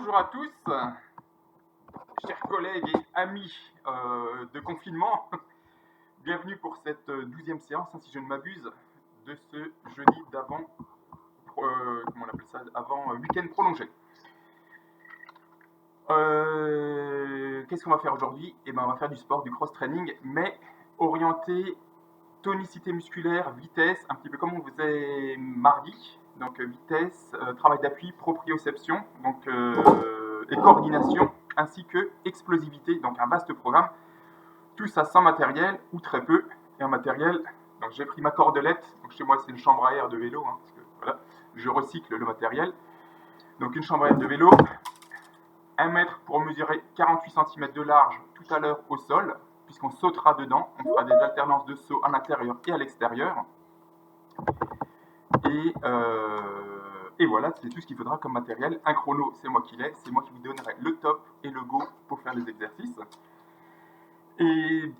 Bonjour à tous, chers collègues et amis de confinement. Bienvenue pour cette 12e séance, si je ne m'abuse, de ce jeudi d'avant, comment on appelle ça, avant week-end prolongé. Qu'est-ce qu'on va faire aujourd'hui? Eh ben, on va faire du sport, du cross-training, mais orienté tonicité musculaire, vitesse, un petit peu comme on faisait mardi. Donc vitesse, travail d'appui, proprioception, donc, et coordination, ainsi que explosivité, donc un vaste programme. Tout ça sans matériel, ou très peu, et en matériel. Donc j'ai pris ma cordelette, donc chez moi c'est une chambre à air de vélo, parce que voilà, je recycle le matériel. Donc une chambre à air de vélo, 1 mètre pour mesurer 48 cm de large tout à l'heure au sol, puisqu'on sautera dedans, on fera des alternances de sauts à l'intérieur et à l'extérieur. Et voilà, c'est tout ce qu'il faudra comme matériel. Un chrono, c'est moi qui l'ai, c'est moi qui vous donnerai le top et le go pour faire les exercices. Et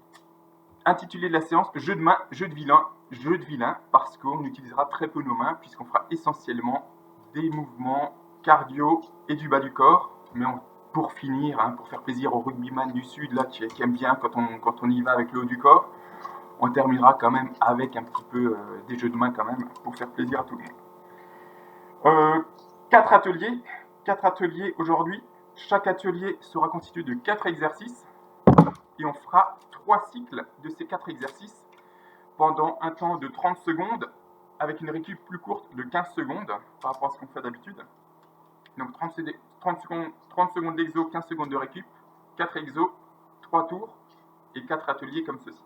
intitulé de la séance, jeu de main, jeu de vilain, parce qu'on utilisera très peu nos mains, puisqu'on fera essentiellement des mouvements cardio et du bas du corps. Mais pour finir, pour faire plaisir aux rugbyman du Sud, là, qui aiment bien quand on y va avec le haut du corps, on terminera quand même avec un petit peu des jeux de main quand même, pour faire plaisir à tout le monde. 4 ateliers aujourd'hui. Chaque atelier sera constitué de 4 exercices et on fera 3 cycles de ces 4 exercices pendant un temps de 30 secondes avec une récup plus courte de 15 secondes par rapport à ce qu'on fait d'habitude. Donc 30 secondes d'exo, 15 secondes de récup, 4 exos, 3 tours et 4 ateliers comme ceci.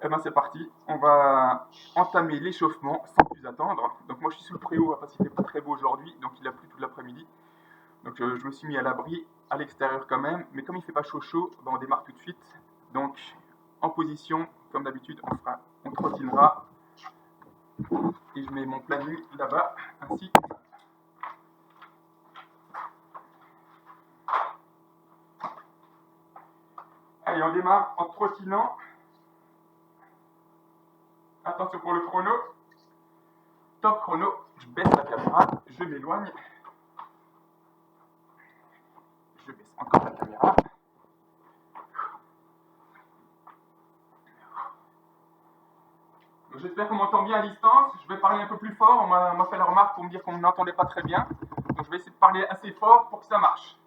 Eh bien c'est parti, on va entamer l'échauffement sans plus attendre. Donc moi je suis sous le préau parce qu'il fait pas très beau aujourd'hui, donc il a plu tout l'après-midi. Donc je me suis mis à l'abri, à l'extérieur quand même, mais comme il fait pas chaud, ben, on démarre tout de suite. Donc en position, comme d'habitude, on trottinera. Et je mets mon plat nu là-bas, ainsi. Allez, on démarre en trottinant. Attention pour le chrono. Top chrono, je baisse la caméra, je m'éloigne. Je baisse encore la caméra. J'espère qu'on m'entend bien à distance. Je vais parler un peu plus fort. On m'a fait la remarque pour me dire qu'on ne m'entendait pas très bien. Donc je vais essayer de parler assez fort pour que ça marche.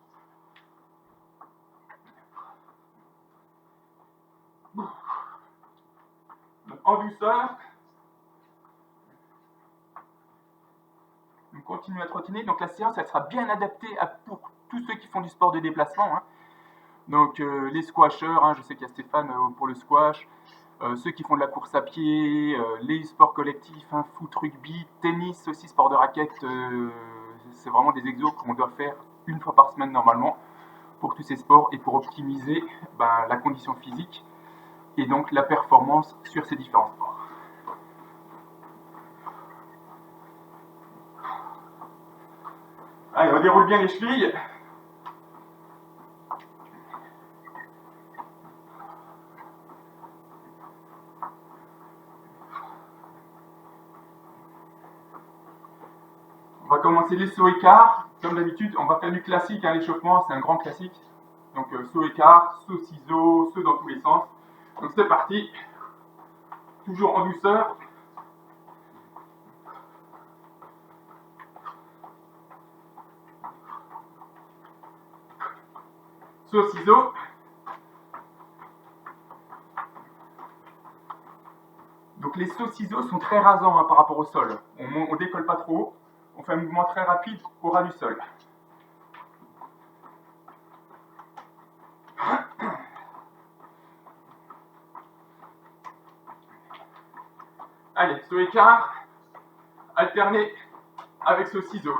Donc, en douceur. On continue à trottiner. Donc la séance, elle sera bien adaptée pour tous ceux qui font du sport de déplacement. Donc les squasheurs, je sais qu'il y a Stéphane pour le squash. Ceux qui font de la course à pied, les sports collectifs, foot, rugby, tennis aussi, sport de raquette, c'est vraiment des exos qu'on doit faire une fois par semaine normalement pour tous ces sports et pour optimiser la condition physique et donc la performance sur ces différents sports. Allez, on déroule bien les chevilles. On va commencer les sauts écarts. Comme d'habitude, on va faire du classique, l'échauffement, c'est un grand classique. Donc saut écart, saut ciseaux, saut dans tous les sens. Donc c'est parti. Toujours en douceur. Saut ciseaux. Donc les sauts ciseaux sont très rasants par rapport au sol. On décolle pas trop haut. On fait un mouvement très rapide au ras du sol. Allez, saut écart, alterné avec saut ciseaux.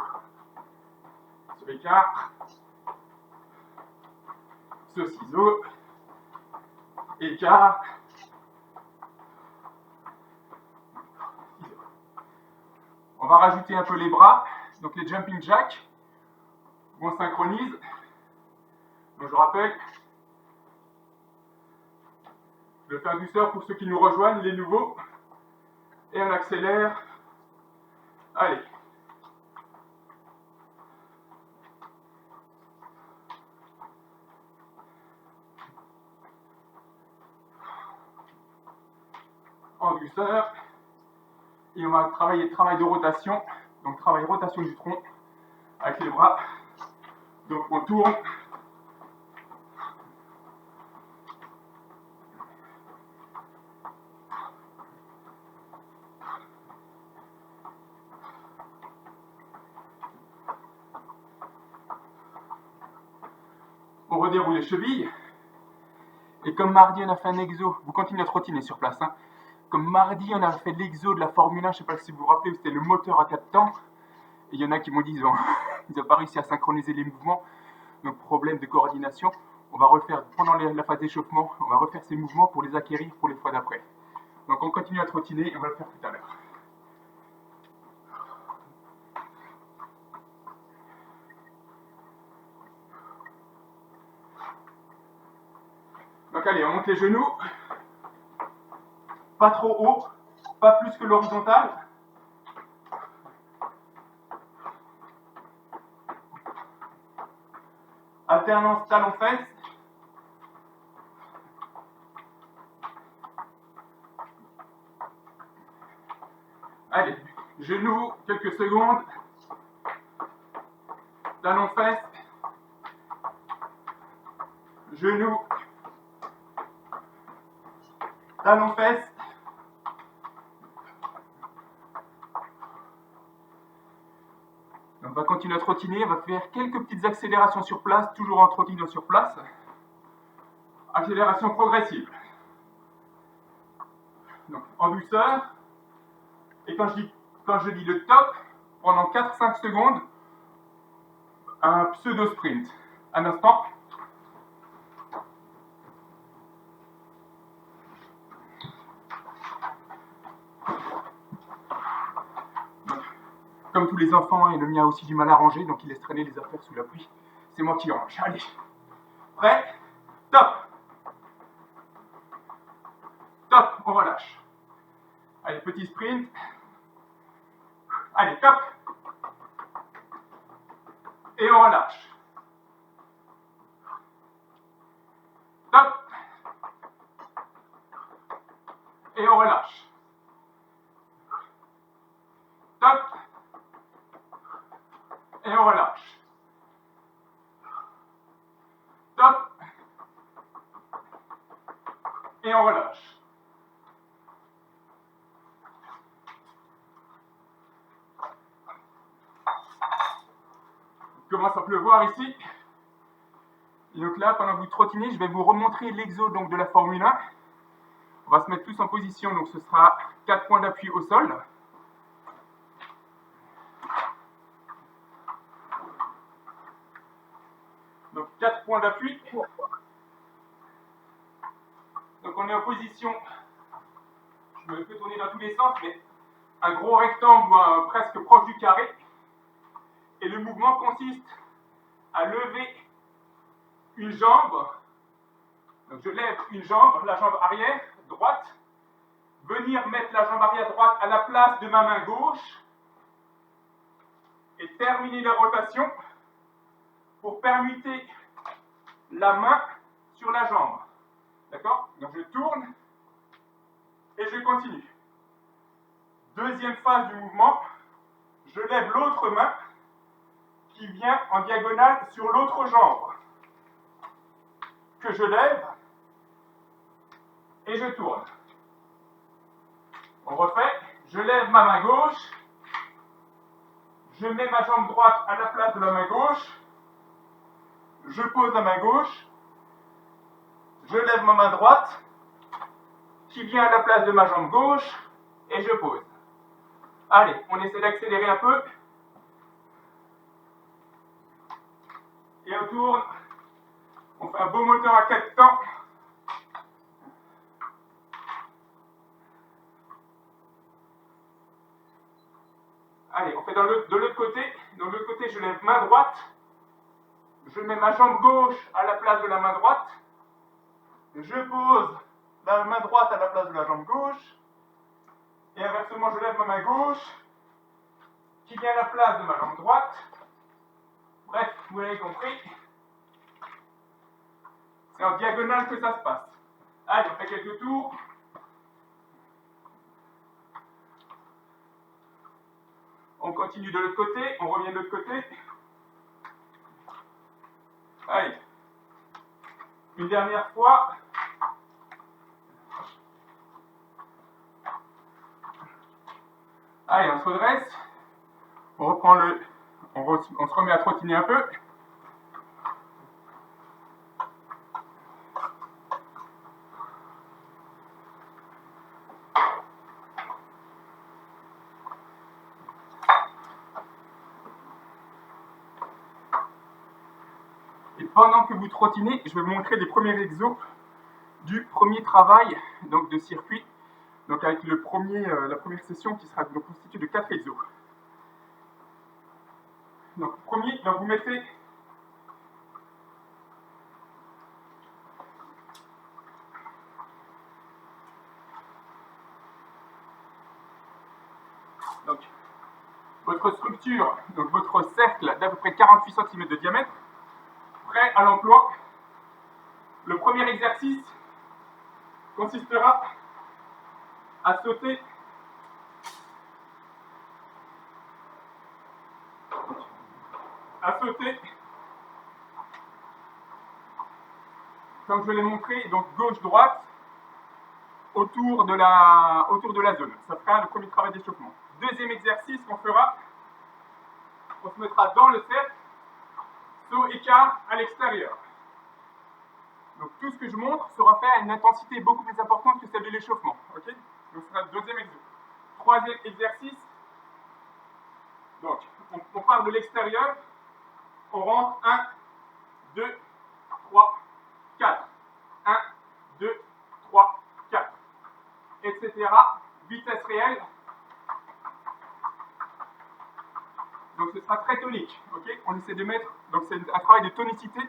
Saut écart, saut ciseaux, écart, ciseaux. On va rajouter un peu les bras, donc les jumping jacks, où on synchronise. Donc je rappelle, je vais faire douceur pour ceux qui nous rejoignent, les nouveaux. Et on accélère. Allez. douceur. Et on va travailler travail de rotation. Donc travail rotation du tronc avec les bras. Donc on tourne. On redéroule les chevilles. Et comme mardi on a fait un exo, vous continuez à trottiner sur place. Hein. Comme mardi on a fait l'exo de la Formule 1, je ne sais pas si vous vous rappelez, c'était le moteur à 4 temps. Et il y en a qui m'ont dit qu'ils n'ont pas réussi à synchroniser les mouvements. Donc problème de coordination. On va refaire, pendant la phase d'échauffement, on va refaire ces mouvements pour les acquérir pour les fois d'après. Donc on continue à trottiner et on va le faire tout à l'heure. Donc allez, on monte les genoux. Pas trop haut, pas plus que l'horizontale. Alternance talon-fesse. Allez, genoux, quelques secondes. Talon-fesse. Genoux. Talon-fesse. On va continuer à trottiner, on va faire quelques petites accélérations sur place, toujours en trottinant sur place. Accélération progressive. Donc en douceur. Et quand je dis le top, pendant 4-5 secondes, un pseudo-sprint. Un instant. Comme tous les enfants, et le mien a aussi du mal à ranger, donc il laisse traîner les affaires sous la pluie. C'est moi qui range. Allez. Prêt? Top. Top, on relâche. Allez, petit sprint. Allez, top. Et on relâche. Top. Et on relâche. Top. Et on relâche. Top. Et on relâche. Il commence à pleuvoir ici. Et donc là, pendant que vous trottinez, je vais vous remontrer l'exo donc, de la Formule 1. On va se mettre tous en position, donc ce sera 4 points d'appui au sol. Donc 4 points d'appui. Donc on est en position, je me fais tourner dans tous les sens, mais un gros rectangle presque proche du carré. Et le mouvement consiste à lever une jambe. Donc je lève une jambe, la jambe arrière, droite. Venir mettre la jambe arrière droite à la place de ma main gauche. Et terminer la rotation pour permuter la main sur la jambe. D'accord? Donc je tourne et je continue. Deuxième phase du mouvement, je lève l'autre main qui vient en diagonale sur l'autre jambe. Que je lève et je tourne. On refait, je lève ma main gauche, je mets ma jambe droite à la place de la main gauche, je pose la main gauche, je lève ma main droite qui vient à la place de ma jambe gauche et je pose. Allez, on essaie d'accélérer un peu. Et on tourne. On fait un beau moteur à 4 temps. Allez, on fait de l'autre côté. De l'autre côté, je lève main droite. Je mets ma jambe gauche à la place de la main droite. Je pose la main droite à la place de la jambe gauche. Et inversement, je lève ma main gauche qui vient à la place de ma jambe droite. Bref, vous l'avez compris. C'est en diagonale que ça se passe. Allez, on fait quelques tours. continue de l'autre côté, on revient de l'autre côté. Allez. Une dernière fois. Allez, on se redresse. On reprend on se remet à trottiner un peu. Et pendant que vous trottinez, je vais vous montrer les premiers exos du premier travail donc de circuit. Donc avec la première session qui sera donc constituée de 4 exos. Donc premier, donc vous mettez donc votre structure, donc votre cercle d'à peu près 48 cm de diamètre, prêt à l'emploi. Le premier exercice consistera à sauter comme je l'ai montré, donc gauche-droite, autour de la zone. Ça fera le premier travail d'échauffement. Deuxième exercice qu'on fera, on se mettra dans le cercle, saut écart à l'extérieur. Donc tout ce que je montre sera fait à une intensité beaucoup plus importante que celle de l'échauffement. Okay, donc ce sera le deuxième exercice. Troisième exercice, donc on part de l'extérieur, on rentre 1, 2, 3, 4. 1, 2, 3, 4. Etc. Vitesse réelle. Donc ce sera très tonique. Okay, on essaie de mettre, donc c'est un travail de tonicité,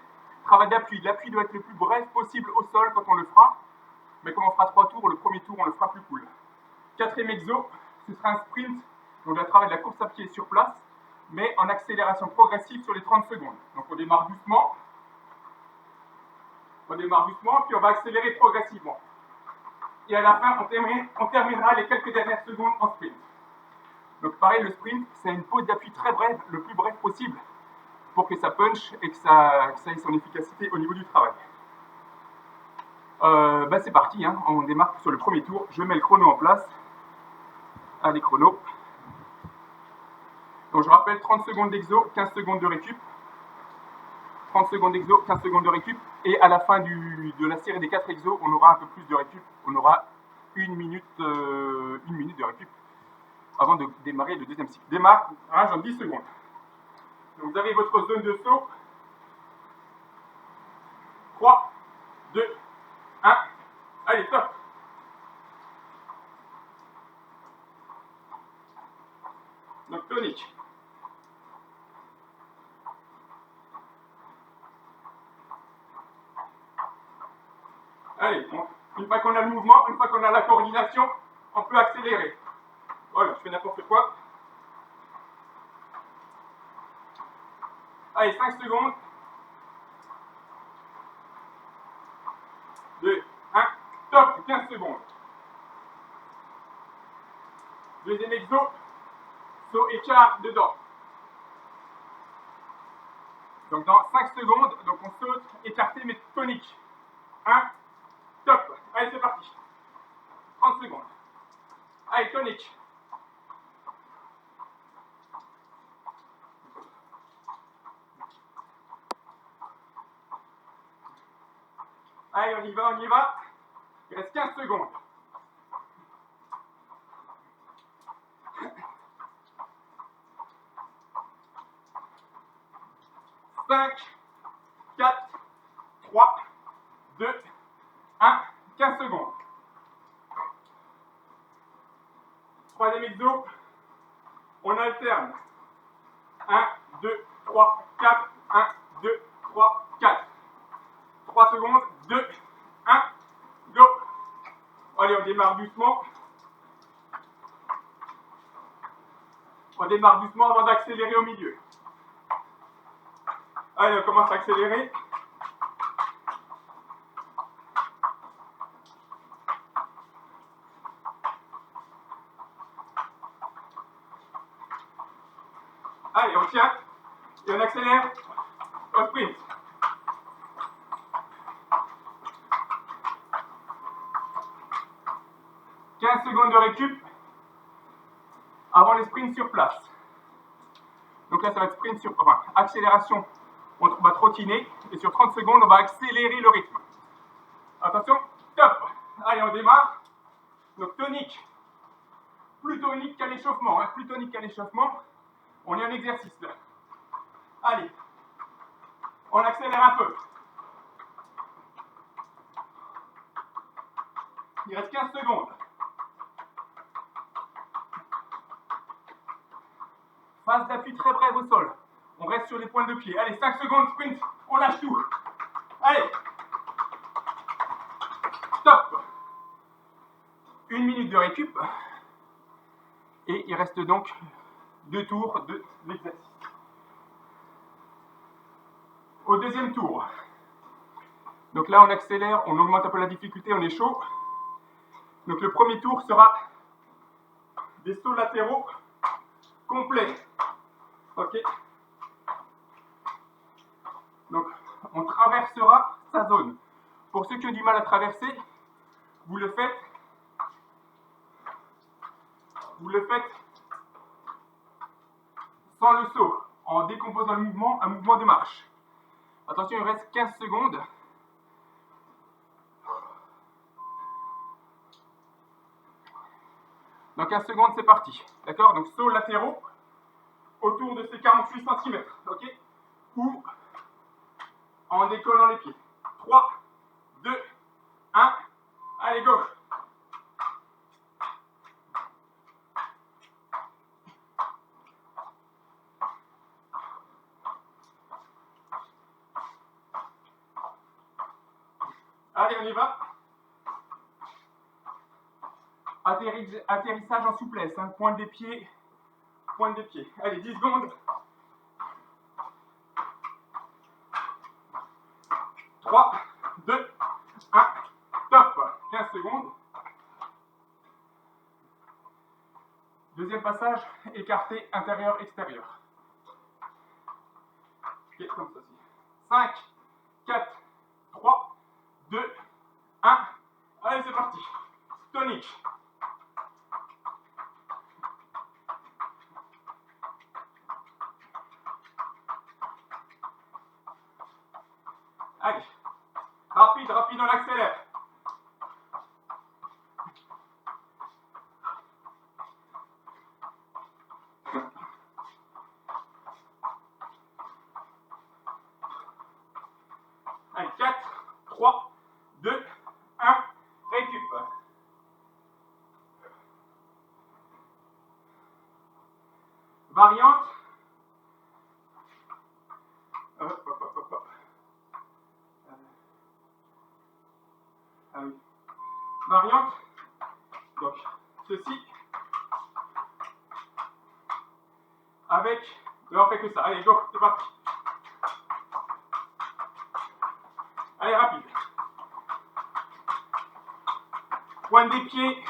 travail d'appui. L'appui doit être le plus bref possible au sol quand on le fera. Mais comme on fera 3 tours, le premier tour on le fera plus cool. Quatrième exo, ce sera un sprint, donc le travail de la course à pied sur place, mais en accélération progressive sur les 30 secondes. Donc on démarre doucement, puis on va accélérer progressivement. Et à la fin, on terminera les quelques dernières secondes en sprint. Donc pareil, le sprint, c'est une pause d'appui très brève, le plus bref possible, pour que ça punch et que ça ait son efficacité au niveau du travail. C'est parti, hein. On démarre sur le premier tour. Je mets le chrono en place. Allez, chrono. Donc je rappelle, 30 secondes d'exo, 15 secondes de récup. 30 secondes d'exo, 15 secondes de récup. Et à la fin de la série des 4 exos, on aura un peu plus de récup. On aura une minute de récup avant de démarrer le deuxième cycle. Démarre en 10 secondes. Donc vous avez votre zone de saut. 3, 2, 1. Allez, top. Donc tonique. Allez, une fois qu'on a le mouvement, une fois qu'on a la coordination, on peut accélérer. Voilà, je fais n'importe quoi. Allez, 5 secondes. 2, 1, top, 15 secondes. Deuxième exo, saut écart dedans. Donc dans 5 secondes, donc on saute écarté mais tonique. 1, top. Allez, c'est parti. 30 secondes. Allez, tonique. Allez, on y va, on y va. Il reste 15 secondes. 5, 4, 3, 2, 1, 15 secondes. Troisième exo, on alterne. 1, 2, 3, 4, 1, 2, 3, 4. 3 secondes, 2, 1, go. Allez, on démarre doucement. On démarre doucement avant d'accélérer au milieu. Allez, on commence à accélérer. Allez, on tient et on accélère au sprint. « 15 secondes de récup avant les sprints sur place. Donc là, ça va être sprint sur... Enfin, accélération, on va trottiner. Et sur 30 secondes, on va accélérer le rythme. Attention, top. Allez, on démarre. Donc tonique. Plus tonique qu'à l'échauffement. Hein, plus tonique qu'à l'échauffement. On est en exercice là. Allez. On accélère un peu. Il reste 15 secondes. Phase d'appui très brève au sol. On reste sur les pointes de pied. Allez, 5 secondes, sprint. On lâche tout. Allez. Top. 1 minute de récup. Et il reste donc 2 tours de l'exercice. Au deuxième tour. Donc là, on accélère, on augmente un peu la difficulté, on est chaud. Donc le premier tour sera des sauts latéraux complets. Ok. Donc on traversera sa zone. Pour ceux qui ont du mal à traverser, vous le faites sans le saut, en décomposant le mouvement, un mouvement de marche. Attention, il reste 15 secondes. Dans 15 secondes, c'est parti. D'accord? Donc sauts latéraux autour de ces 48 cm. Ok? Ou en décollant les pieds. 3, 2, 1. Allez, go! Allez, on y va. Atterrissage en souplesse. Hein. Pointe des pieds. Pointe des pieds. Allez, 10 secondes. 3, 2, 1. Top. 15 secondes. Deuxième passage, écarté, intérieur, extérieur. Ok, comme ceci. 5, 4, 3, 2, 1. Allez, c'est parti. Tonique. Allez. Rapide, rapide, on accélère. Allez, 4, 3, 2, 1. Récup. Variante. Hop, hop, hop, hop, hop. Ah oui. Variante. Donc, ceci. Avec. Là, on fait que ça. Allez, go, c'est parti. Allez, rapide. Pointe des pieds.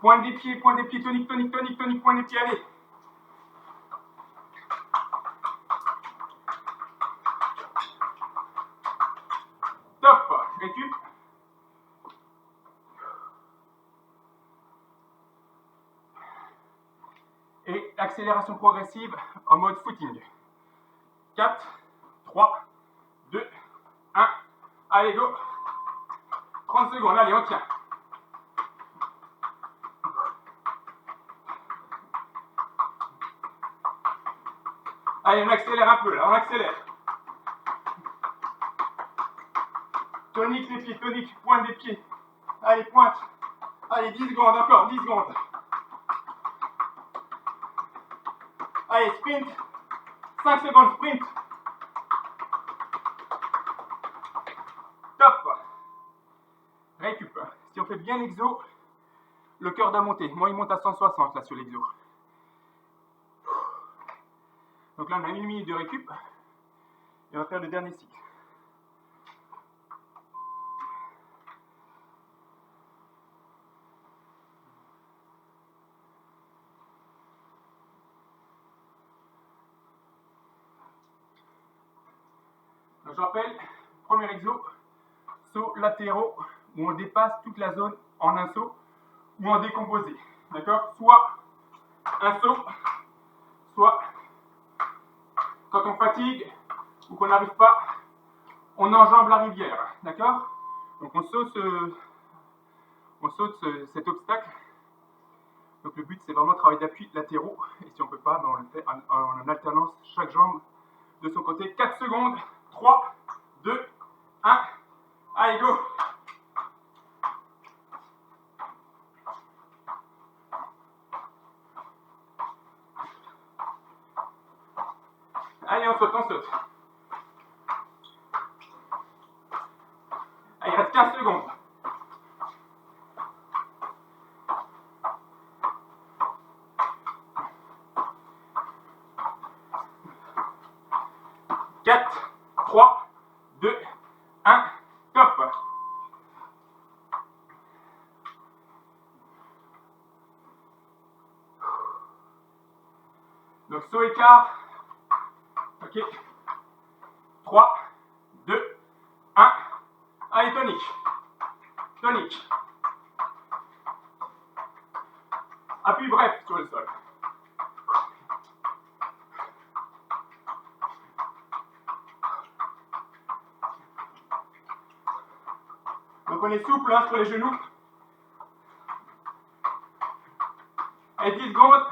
Pointe des pieds, tonique, tonique, tonique, tonique, pointe des pieds, allez. Top, récup. Et accélération progressive en mode footing. 4, 3, 2, 1. Allez, go. 30 secondes, allez, on tient. Allez, on accélère un peu, là, on accélère. Tonique les pieds, tonique, pointe des pieds. Allez, pointe. Allez, 10 secondes, encore, 10 secondes. Allez, sprint. 5 secondes, sprint. Top. Récup. Si on fait bien l'exo, le cœur doit monter. Moi, il monte à 160 là sur l'exo. Donc là, on a 1 minute de récup. Et on va faire le dernier cycle. Je rappelle, premier exo, sauts latéraux où on dépasse toute la zone en un saut ou en décomposé. D'accord? Soit un saut, soit quand on fatigue ou qu'on n'arrive pas, on enjambe la rivière. D'accord? Donc on saute cet obstacle. Donc le but c'est vraiment de travailler d'appui latéraux. Et si on ne peut pas, ben on le fait en alternance chaque jambe de son côté. 4 secondes. 3, 2, 1. Allez, go! Allez, on saute, on saute. Allez, il reste 15 secondes. Quatre, 3, 2, 1, top! Donc saut écart. Ok. 3, 2, 1. Allez, tonique. Tonique. Appui bref sur le sol. Donc on est souple hein, sur les genoux. Allez, 10 secondes.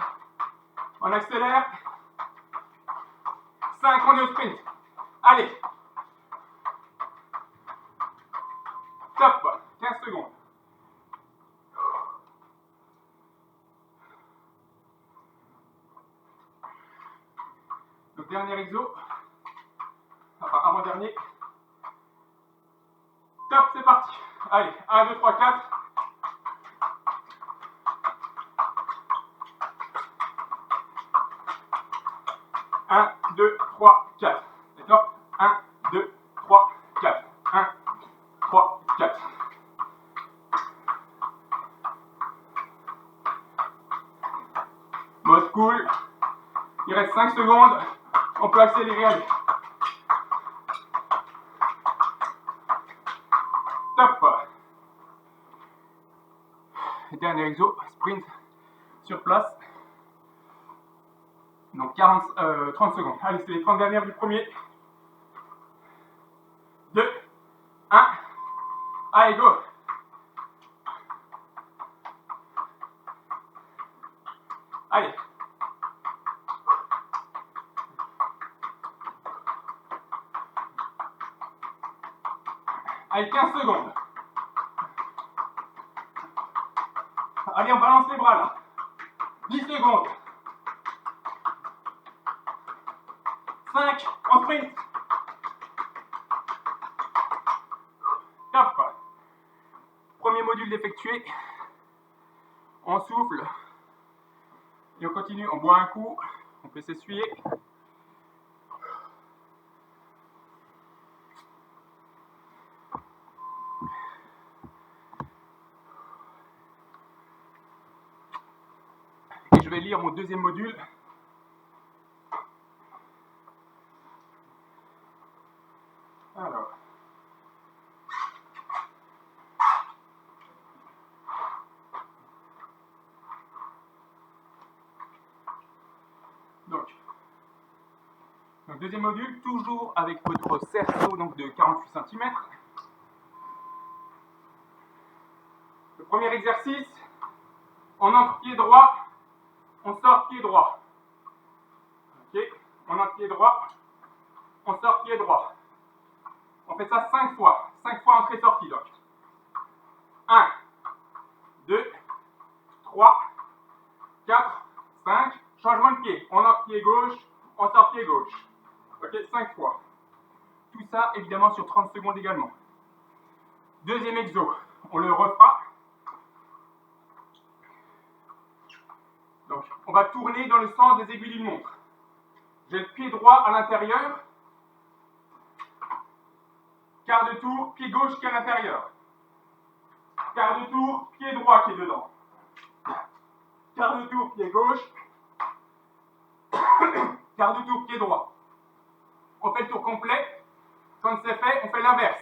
On accélère. 5, on est au sprint. Allez. Top. 15 secondes. Donc dernier exo. Enfin, avant-dernier. Top, c'est parti. Allez, 1, 2, 3, 4. Un, 2, 3, 4. D'accord? 1, 2, 3, 4. 1, 3, 4. Mode cool. Il reste 5 secondes. On peut accélérer. Allez. Top. Dernier exo, sprint sur place. Donc 30 secondes. Allez, c'est les 30 dernières du premier. 2, 1. Allez, go. Allez. Allez, 15 secondes. Allez, on balance les bras là. 10 secondes. 5, en sprint. Top. Premier module d'effectué. On souffle. Et on continue. On boit un coup. On peut s'essuyer. Et je vais lire mon deuxième module. Alors. Donc, deuxième module, toujours avec votre cerceau donc de 48 cm. Le premier exercice, on entre pied droit, on sort pied droit. Ok, on entre pied droit, on sort pied droit. On fait ça 5 fois. 5 fois entrée-sortie donc. 1, 2, 3, 4, 5. Changement de pied. On entre pied gauche, on sort pied gauche. Ok, 5 fois. Tout ça évidemment sur 30 secondes également. Deuxième exo, on le refera. Donc, on va tourner dans le sens des aiguilles d'une montre. J'ai le pied droit à l'intérieur. Quart de tour, pied gauche qui est à l'intérieur. Quart de tour, pied droit qui est dedans. Quart de tour, pied gauche. Quart de tour, pied droit. On fait le tour complet. Quand c'est fait, on fait l'inverse.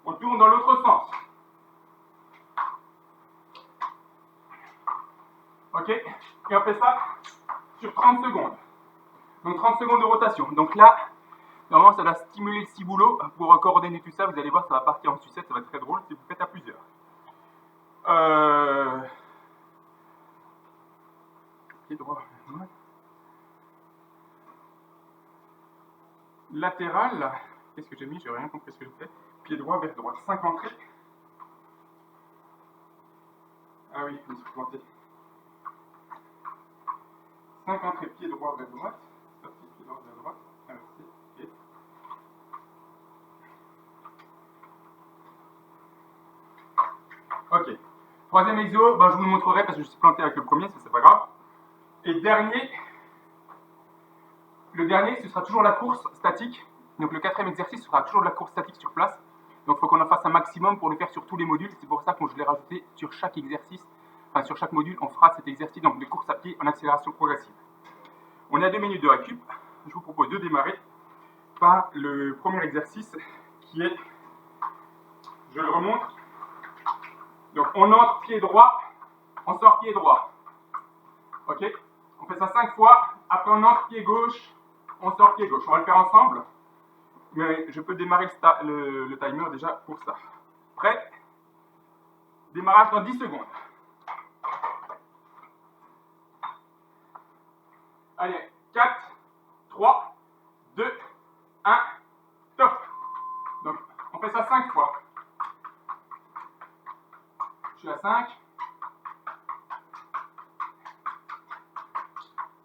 On tourne dans l'autre sens. Ok? Et on fait ça sur 30 secondes. Donc 30 secondes de rotation. Donc là, normalement, ça va stimuler le ciboulot. Pour coordonner tout ça, vous allez voir, ça va partir en sucette. Ça va être très drôle si vous faites à plusieurs. Pied droit. Latéral. Qu'est-ce que j'ai mis? J'ai rien compris ce que j'ai fait. Pied droit vers droite. 5 entrées. Ah oui, je me suis planté. 5 entrées, pied droit vers droite. Sortie, pied droit vers droite. Inversé, pied. Ok. Troisième exo, ben, je vous le montrerai parce que je suis planté avec le premier, ça c'est pas grave. Et dernier, le dernier, ce sera toujours la course statique. Donc le quatrième exercice sera toujours de la course statique sur place. Donc il faut qu'on en fasse un maximum pour le faire sur tous les modules. C'est pour ça que je l'ai rajouté sur chaque exercice. Enfin sur chaque module, on fera cet exercice donc de course à pied en accélération progressive. On a 2 minutes de récup. Je vous propose de démarrer par le premier exercice qui est, je le remonte. Donc on entre pied droit, on sort pied droit. Ok? On fait ça 5 fois. Après on entre pied gauche, on sort pied gauche. On va le faire ensemble. Mais je peux démarrer le timer déjà pour ça. Prêt? Démarrage dans 10 secondes. Allez, 4, 3, 2, 1, top. Donc, on fait ça 5 fois. Je suis à 5.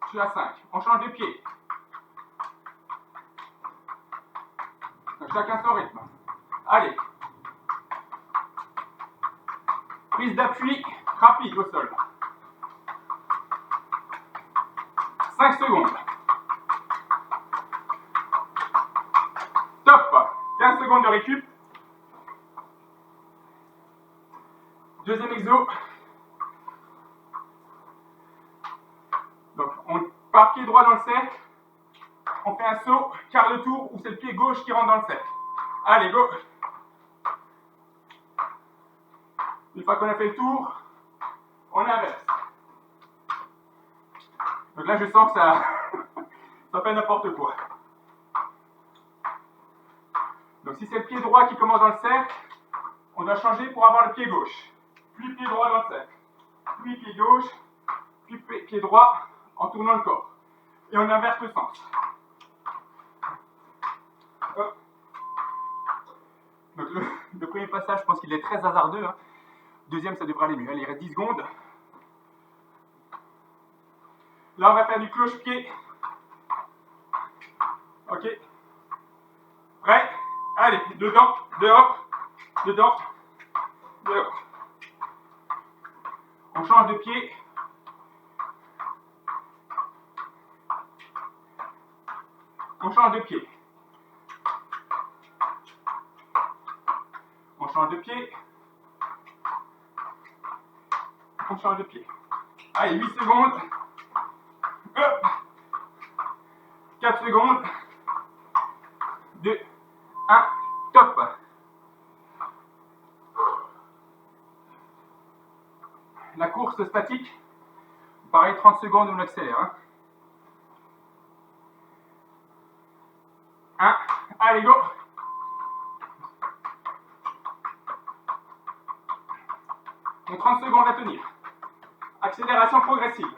Je suis à 5. On change de pied. Donc, chacun son rythme. Allez. Prise d'appui rapide au sol. 5 secondes. Top. 15 secondes de récup. Deuxième exo. Donc, on part pied droit dans le cercle. On fait un saut, quart de tour, où c'est le pied gauche qui rentre dans le cercle. Allez, go. Une fois qu'on a fait le tour, on inverse. Donc là, je sens que ça, ça fait n'importe quoi. Donc si c'est le pied droit qui commence dans le cercle, on doit changer pour avoir le pied gauche. Puis pied droit dans le cercle. Puis pied gauche. Puis pied droit en tournant le corps. Et on inverse le sens. Hop. Donc le premier passage, je pense qu'il est très hasardeux. Hein. Deuxième, ça devrait aller mieux. Allez, il reste 10 secondes. Là, on va faire du cloche-pied. Ok. Prêt? Allez, dedans, dehors, dedans, dehors. On change de pied. On change de pied. On change de pied. On change de pied. Allez, 8 secondes. Hop. 4 secondes. 2, 1, top. La course statique, pareil, 30 secondes, on accélère. Hein. 1, allez, go. Donc 30 secondes à tenir. Accélération progressive.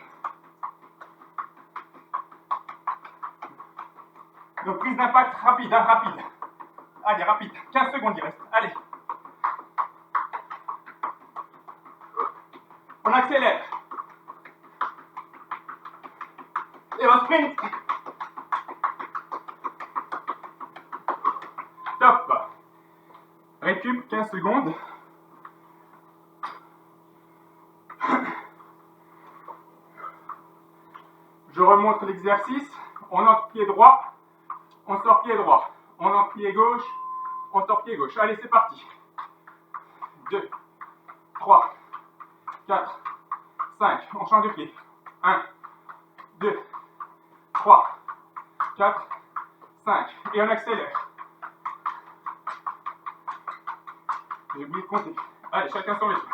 Donc prise d'impact rapide, hein, rapide. Allez, rapide. 15 secondes il reste. Allez. On accélère. Et on sprint. Top. Récup, 15 secondes. Je remonte l'exercice. On entre pied droit. On sort pied droit. On entre pied gauche. On sort pied gauche. Allez, c'est parti. 2, 3, 4, 5. On change de pied. 1, 2, 3, 4, 5. Et on accélère. J'ai oublié de compter. Allez, chacun son rythme.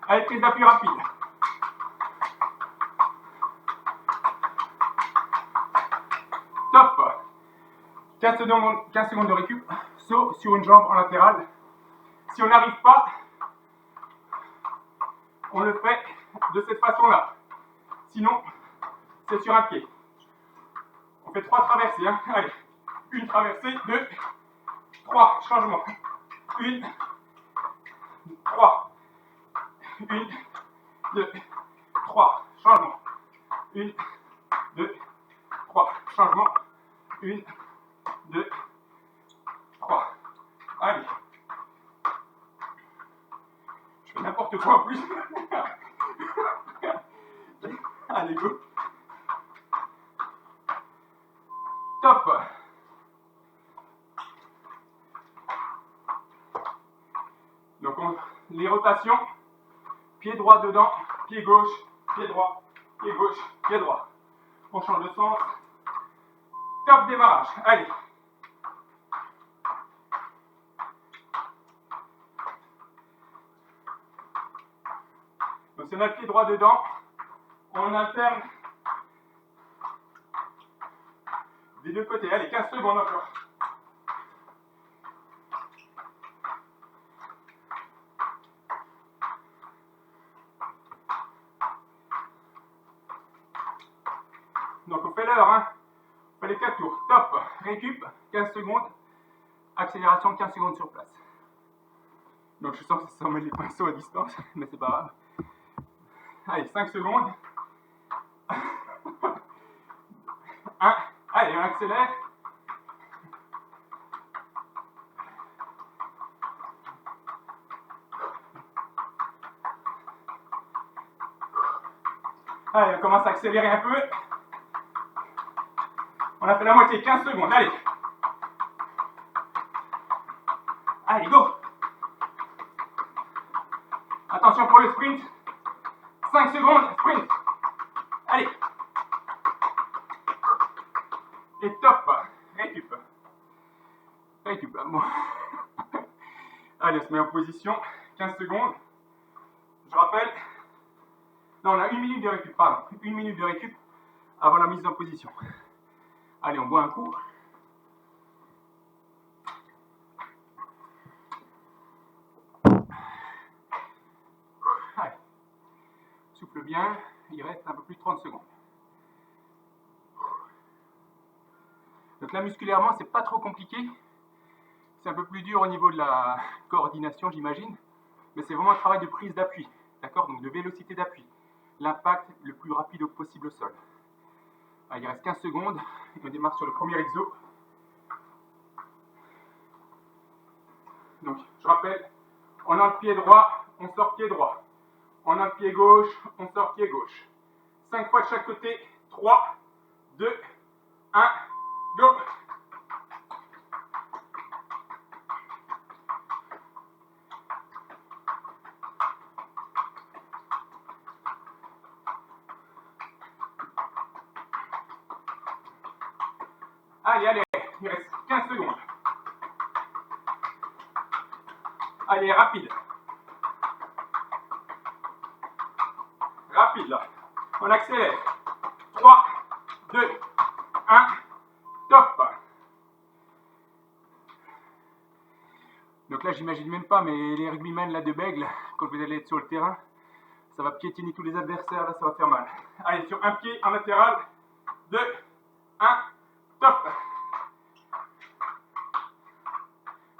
Allez, prise d'appui rapide. Top. 15 secondes de récup. Saut sur une jambe en latérale. Si on n'arrive pas, on le fait de cette façon-là. Sinon, c'est sur un pied. On fait 3 traversées. Hein. Allez, une traversée, 2, 3, changement. 1, 3. 1, 2, 3, changement. 1, 2, 3, changement. 1, 2, 3. Allez. Je fais n'importe quoi en plus. Allez, go. Top. Donc les rotations, pied droit dedans, pied gauche, pied droit, pied gauche, pied droit. On change de sens. Top démarrage. Allez. Donc si on a le pied droit dedans, on alterne des deux côtés. Allez, 15 secondes encore. Donc on fait l'heure, hein. On fait les 4 tours. Top. Récup, 15 secondes. Accélération, 15 secondes sur place. Donc je sens que ça met les pinceaux à distance, mais c'est pas grave. Allez, 5 secondes. 1. Allez, on accélère. Allez, on commence à accélérer un peu. On a fait la moitié, 15 secondes. Allez. Allez, go. Attention pour le sprint. 5 secondes, sprint. Allez. Et top. Récup. Récup. Bon. Allez, on se met en position. 15 secondes. Je rappelle. Non, on a 1 minute de récup, pardon. 1 minute de récup avant la mise en position. Allez, on boit un coup. Allez. Souffle bien. Il reste un peu plus de 30 secondes. Donc là, musculairement, c'est pas trop compliqué. C'est un peu plus dur au niveau de la coordination, j'imagine. Mais c'est vraiment un travail de prise d'appui. D'accord? Donc de vélocité d'appui. L'impact le plus rapide possible au sol. Allez, il reste 15 secondes. On démarre sur le premier exo. Donc, je rappelle, on a le pied droit, on sort pied droit. On a le pied gauche, on sort pied gauche. 5 fois de chaque côté. 3, 2, 1, go! Allez, allez, il reste 15 secondes. Allez, rapide. Rapide, là. On accélère. 3, 2, 1, top. Donc là, j'imagine même pas, mais les rugbymen là de Bègle, quand vous allez être sur le terrain, ça va piétiner tous les adversaires, là, ça va faire mal. Allez, sur un pied en latéral. 2, 1, top.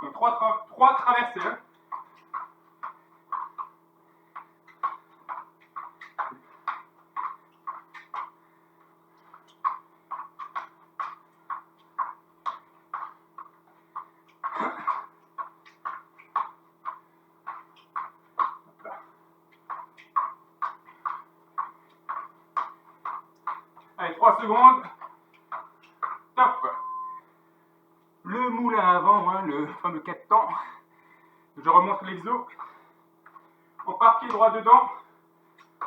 Donc 3 traversées. Hein. Allez, 3 secondes. Top. Le moulin avant, hein, le fameux 4 temps. Je remonte l'exo. On part pied droit dedans.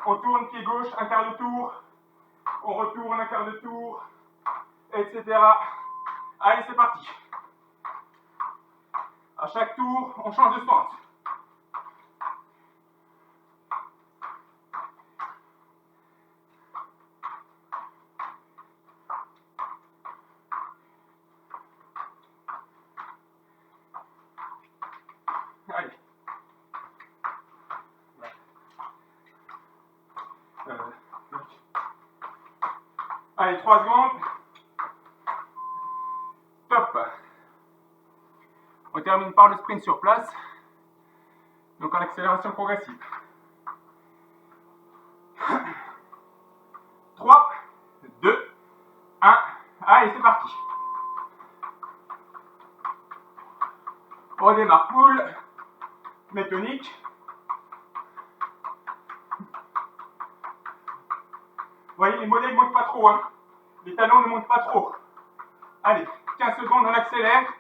On tourne pied gauche, un quart de tour. On retourne un quart de tour. Etc. Allez, c'est parti. À chaque tour, on change de sens. Allez. Allez, 3 secondes. Top. On termine par le sprint sur place. Donc en accélération progressive. 3, 2, 1. Allez, c'est parti. On redémarre cool, mais tonique. Vous voyez, les mollets ne montent pas trop, hein. Les talons ne montent pas trop. Allez, 15 secondes, on accélère.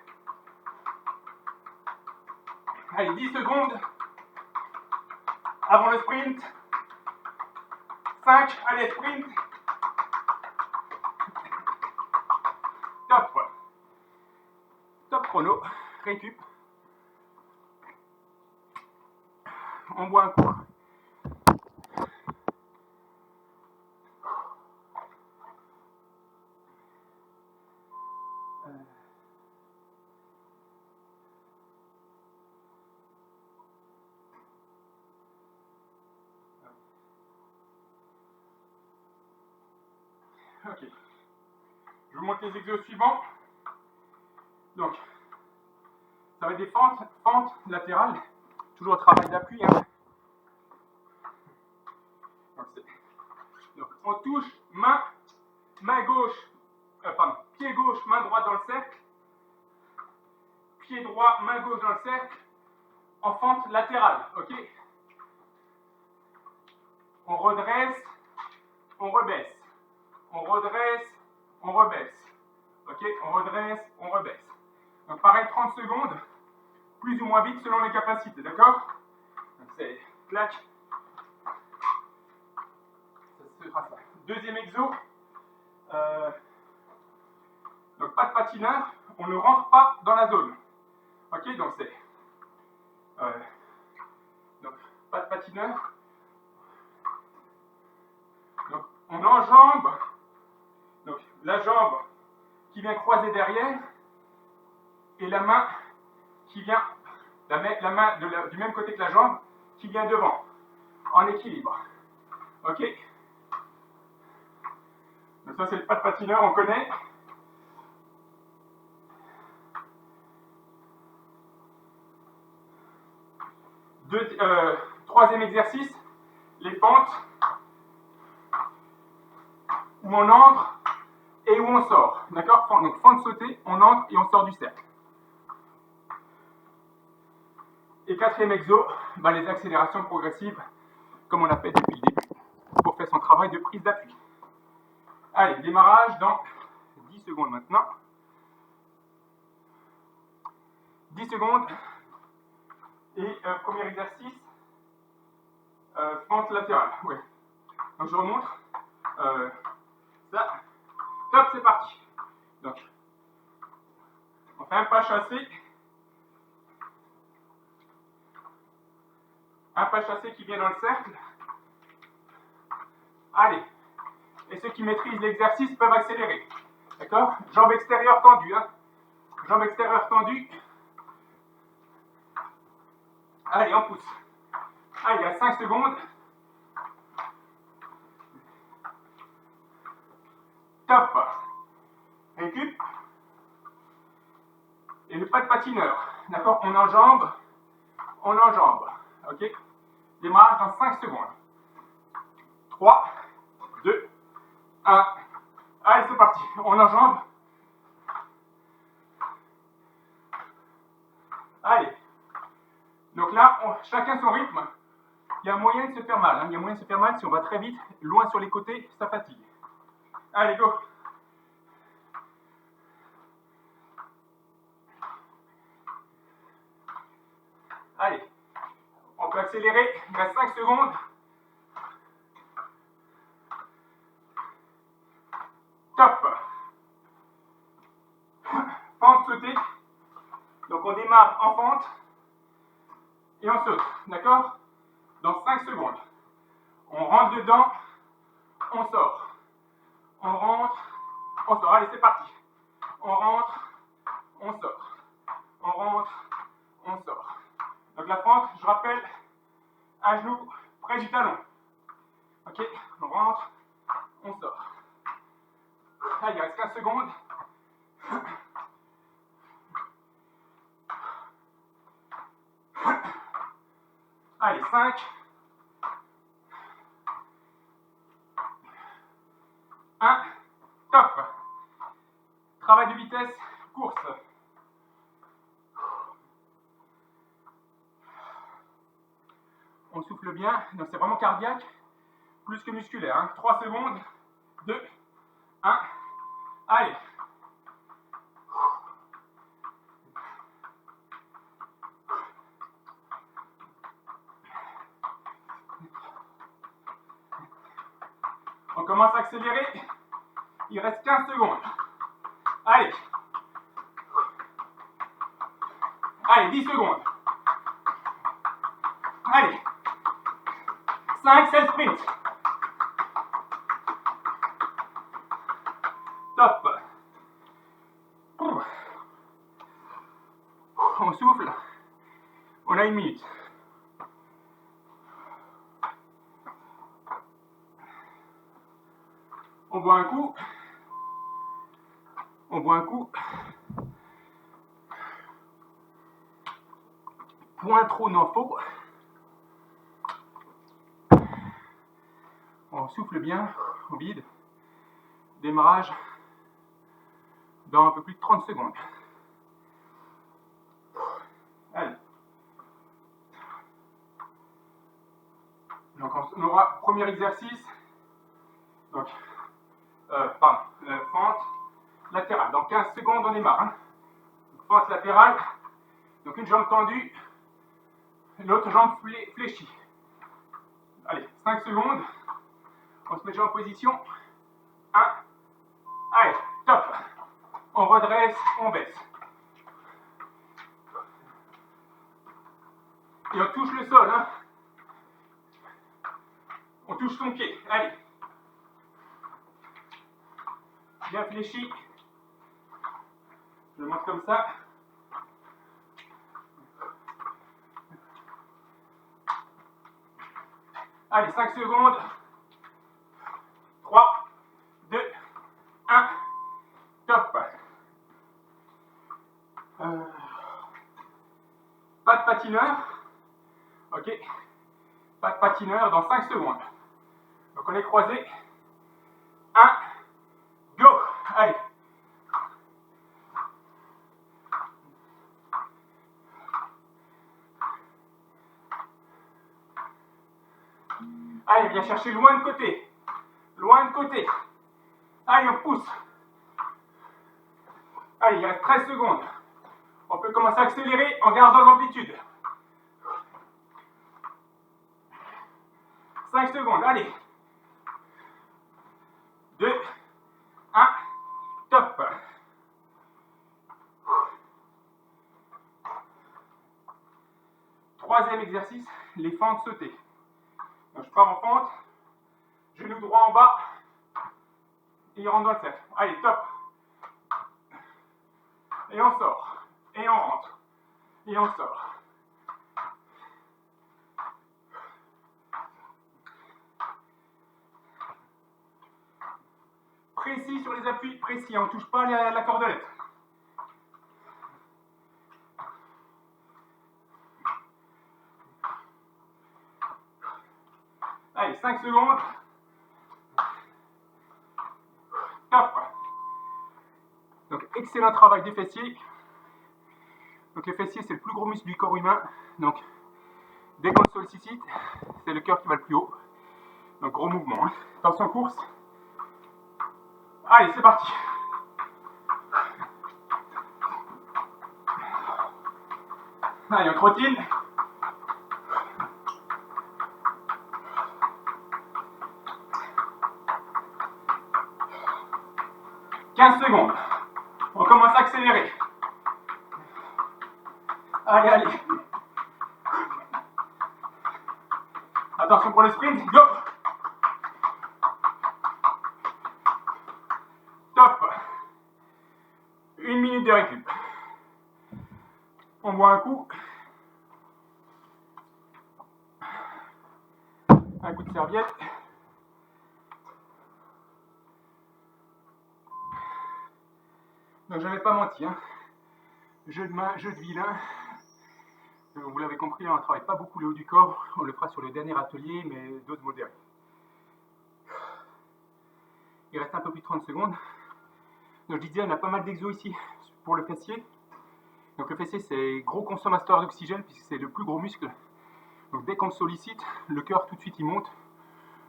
Allez, 10 secondes avant le sprint. 5, allez, sprint. Top. Top chrono. Récup. On boit un coup. Ok. Je vous montre les exos suivants. Donc, ça va être des fentes latérales. Toujours au travail d'appui. Hein. Donc, on touche main gauche, pied gauche, main droite dans le cercle. Pied droit, main gauche dans le cercle. En fente latérale. Ok. On redresse, on rebaisse. On redresse, on rebaisse. Ok, on redresse, on rebaisse. Donc pareil, 30 secondes, plus ou moins vite selon les capacités, d'accord? Donc c'est clac. Ça sera ça. Deuxième exo. Donc pas de patineur, on ne rentre pas dans la zone. Ok, donc c'est donc pas de patineur. Donc on enjambe. Donc la jambe qui vient croiser derrière et la main qui vient, la main du même côté que la jambe qui vient devant, en équilibre. Ok. Donc ça c'est le pas de patineur, on connaît. Troisième exercice, les pentes où on entre et où on sort. D'accord? Donc fente sautée, on entre et on sort du cercle. Et quatrième exo, les accélérations progressives, comme on l'a fait depuis le début, pour faire son travail de prise d'appui. Allez, démarrage dans 10 secondes maintenant. 10 secondes. Et premier exercice, fente latérale. Ouais. Donc je remonte. Ça. Top, c'est parti. Donc, on fait un pas chassé. Un pas chassé qui vient dans le cercle. Allez. Et ceux qui maîtrisent l'exercice peuvent accélérer. D'accord? Jambe extérieure tendue. Hein. Jambe extérieure tendue. Allez, on pousse. Allez, il y a 5 secondes. Top. Récup. Et le pas de patineur. D'accord? On enjambe. On enjambe. Ok? Démarrage dans 5 secondes. 3, 2, 1. Allez, c'est parti. On enjambe. Allez. Donc là, chacun son rythme. Il y a moyen de se faire mal. Hein. Il y a moyen de se faire mal si on va très vite, loin sur les côtés, ça fatigue. Allez, go. Allez. On peut accélérer. Il reste 5 secondes. Top. Pente sautée. Donc Donc on démarre en fente et on saute, d'accord? Dans 5 secondes. On rentre dedans, on sort. On rentre, on sort. Allez, c'est parti. On rentre, on sort. On rentre, on sort. Donc la fente, je rappelle, un genou près du talon. Ok, on rentre, on sort. Allez, il reste 15 secondes. Allez, 5. 1. Top. Travail de vitesse, course. On souffle bien, donc c'est vraiment cardiaque, plus que musculaire. Hein. 3 secondes, 2, 1, allez. On commence à accélérer, il reste 15 secondes. Allez. Allez, 10 secondes. Allez. 5, c'est le sprint. Top. On souffle. On a 1 minute. On boit un coup. On boit un coup. Point trop n'en faut. On souffle bien, on vide. Démarrage dans un peu plus de 30 secondes. Allez. Donc on aura premier exercice. Donc, fente latérale. Dans 15 secondes, on démarre. Hein. Donc, fente latérale. Donc une jambe tendue, l'autre jambe fléchie. Allez, 5 secondes. On se met déjà en position. 1. Allez, top. On redresse, on baisse. Et on touche le sol. Hein. On touche son pied. Allez. Bien fléchi. Je monte comme ça. Allez, 5 secondes. 3, 2, 1. Top. Pas de patineur. Ok. Pas de patineur dans 5 secondes. Donc on est croisé. 1. Go. Allez. Allez, viens chercher loin de côté. Loin de côté. Allez, on pousse. Allez, il reste 13 secondes. On peut commencer à accélérer en gardant l'amplitude. 5 secondes, allez. 2, 1, top. Troisième exercice, les fentes sautées. Donc je pars en fente, genou droit en bas, et il rentre dans le cercle. Allez, top. Et on sort, et on rentre, et on sort. Précis sur les appuis, précis, on ne touche pas la cordelette. Allez, 5 secondes. Top. Donc, excellent travail des fessiers. Donc, les fessiers, c'est le plus gros muscle du corps humain. Donc, dès qu'on le sollicite, c'est le cœur qui va le plus haut. Donc, gros mouvement. Hein. Attention, course. Allez, c'est parti. Allez, on trottine. « 15 secondes. On commence à accélérer. Allez, allez. Attention pour le sprint. Go. Top. 1 minute de récup. On boit un coup. Un coup de serviette. Donc j'avais pas menti, hein. Jeu de main, jeu de vilain. Vous l'avez compris, on ne travaille pas beaucoup le haut du corps. On le fera sur le dernier atelier, mais dose modérée. Il reste un peu plus de 30 secondes. Donc je disais, on a pas mal d'exos ici pour le fessier. Donc le fessier, c'est gros consommateur d'oxygène puisque c'est le plus gros muscle. Donc dès qu'on le sollicite, le cœur tout de suite il monte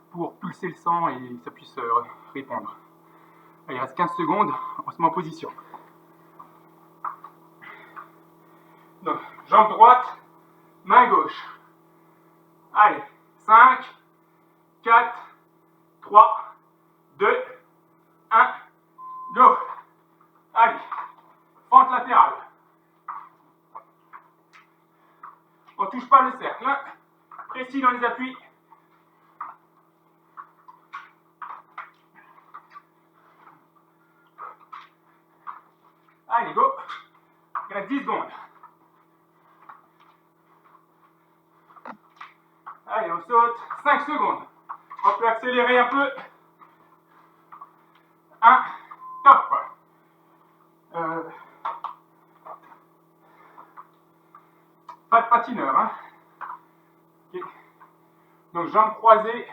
pour pulser le sang et ça puisse répondre. Allez, il reste 15 secondes, on se met en position. Donc, jambe droite, main gauche. Allez, 5, 4, 3, 2, 1, go. Allez, fente latérale. On ne touche pas le cercle, hein. Précis dans les appuis. Allez, go. Il reste 10 secondes. Allez, on saute. 5 secondes. On peut accélérer un peu. 1, top. Pas de patineur, hein. Okay. Donc, jambes croisées.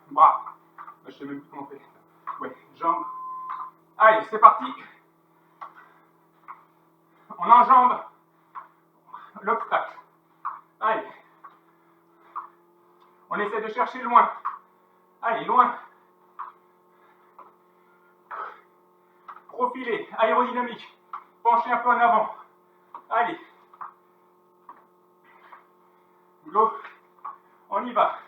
Bras. Je sais même plus comment on fait. Ouais, jambes. Allez, c'est parti. On enjambe l'obstacle. Allez. On essaie de chercher loin. Allez, loin. Profilé, aérodynamique. Penchez un peu en avant. Allez. Go. On y va.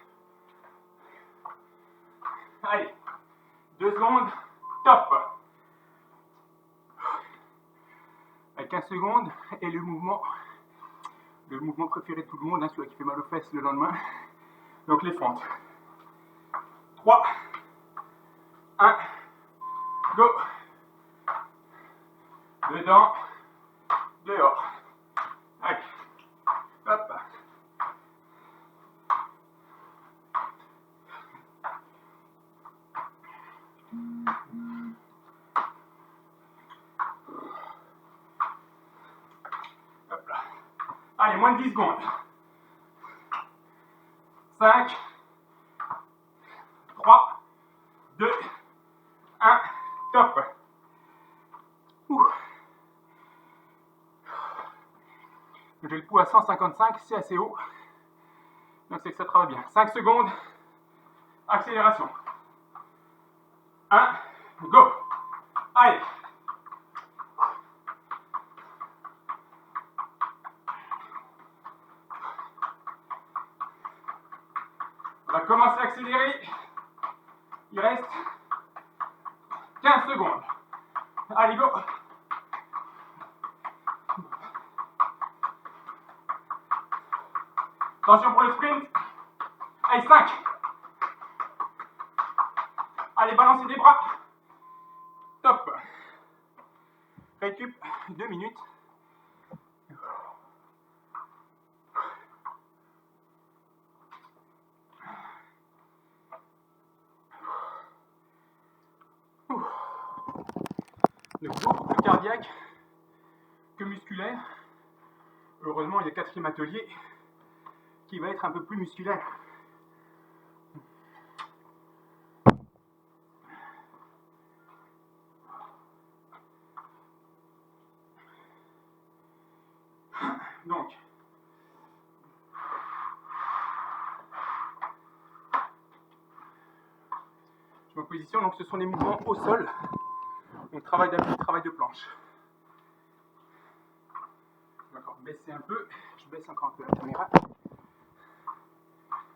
Allez. 2 secondes. Top. 15 secondes. Et le mouvement préféré de tout le monde, hein, celui qui fait mal aux fesses le lendemain. Donc les fentes. 3, 1, go. Dedans, dehors. Allez. Hop. Hop là. Allez, moins de 10 secondes. 5, 3, 2, 1, top. J'ai le pouls à 155, c'est assez haut. Donc c'est que ça travaille bien. 5 secondes, accélération. 1, go. Allez. On va commencer à accélérer. Il reste 15 secondes. Allez, go. Attention pour le sprint. Allez, 5. Allez, balancez des bras. Top. Récup 2 minutes. Donc beaucoup plus cardiaque que musculaire. Heureusement, il y a le 4e atelier qui va être un peu plus musculaire. Donc, je me positionne, donc ce sont des mouvements au sol. Donc travail d'appui, travail de planche. D'accord, baisser un peu. Je baisse encore un peu la caméra.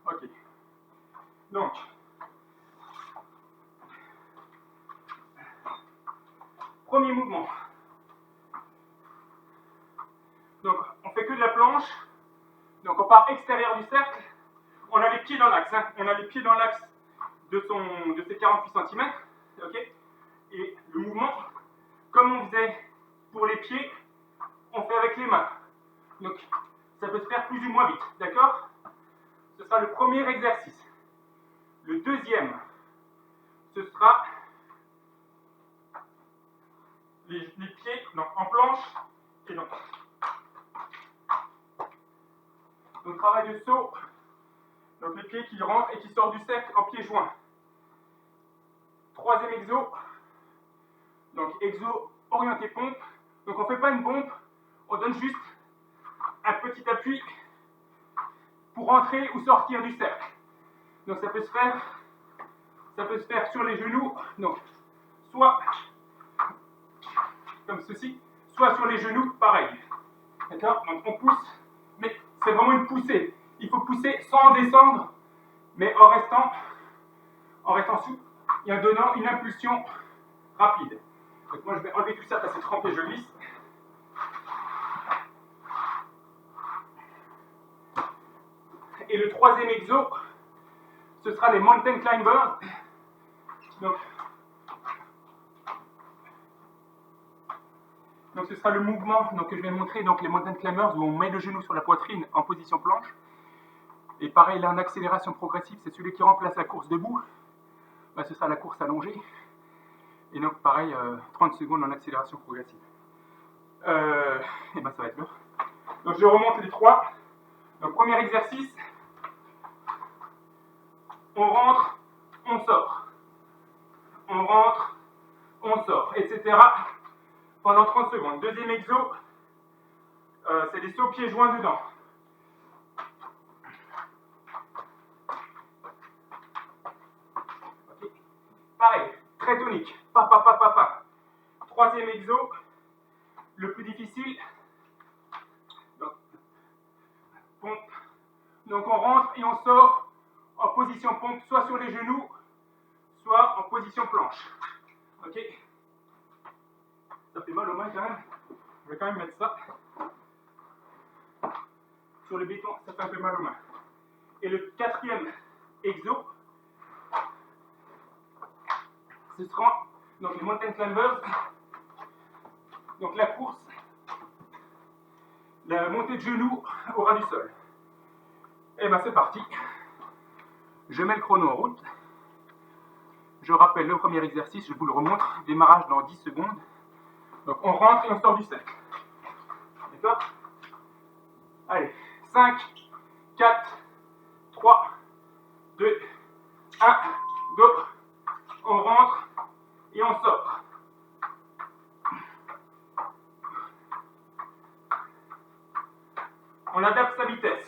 Ok. Donc, premier mouvement. Donc, extérieur du cercle, on a les pieds dans l'axe. Hein. On a les pieds dans l'axe de ses 48 cm. Okay, et le mouvement, comme on faisait pour les pieds, on fait avec les mains. Donc, ça peut se faire plus ou moins vite. D'accord? Ce sera le premier exercice. Le deuxième, ce sera les pieds donc, en planche et donc travail de saut, donc les pieds qui rentrent et qui sortent du cercle en pieds joints. Troisième exo, donc exo orienté pompe. Donc on ne fait pas une pompe, on donne juste un petit appui pour entrer ou sortir du cercle. Donc ça peut se faire sur les genoux, donc soit comme ceci, soit sur les genoux, pareil. D'accord? Donc on pousse, mais c'est vraiment une poussée. Il faut pousser sans descendre, mais en restant souple et en donnant une impulsion rapide. Donc moi je vais enlever tout ça, ça s'est trempé, je glisse. Et le troisième exo, ce sera les mountain climbers. Donc ce sera le mouvement que je vais montrer, donc les mountain climbers, où on met le genou sur la poitrine en position planche. Et pareil, là en accélération progressive, c'est celui qui remplace la course debout. Bah, ce sera la course allongée. Et donc pareil, 30 secondes en accélération progressive. Et ben ça va être long. Donc je remonte les trois. Donc premier exercice, on rentre, on sort. On rentre, on sort, etc. pendant 30 secondes. Deuxième exo, c'est des sauts pieds joints dedans. Okay. Pareil, très tonique. Pa. Troisième exo, le plus difficile. Donc, pompe. Donc on rentre et on sort en position pompe, soit sur les genoux, soit en position planche. Ok? Ça fait mal aux mains quand même. Je vais quand même mettre ça. Sur le béton, ça fait un peu mal aux mains. Et le quatrième exo, ce sera donc les mountain climbers. Donc la course, la montée de genoux au ras du sol. Et ben c'est parti. Je mets le chrono en route. Je rappelle le premier exercice, je vous le remontre. Démarrage dans 10 secondes. Donc on rentre et on sort du cercle. D'accord? Allez, 5, 4, 3, 2, 1, go. On rentre et on sort. On adapte sa vitesse.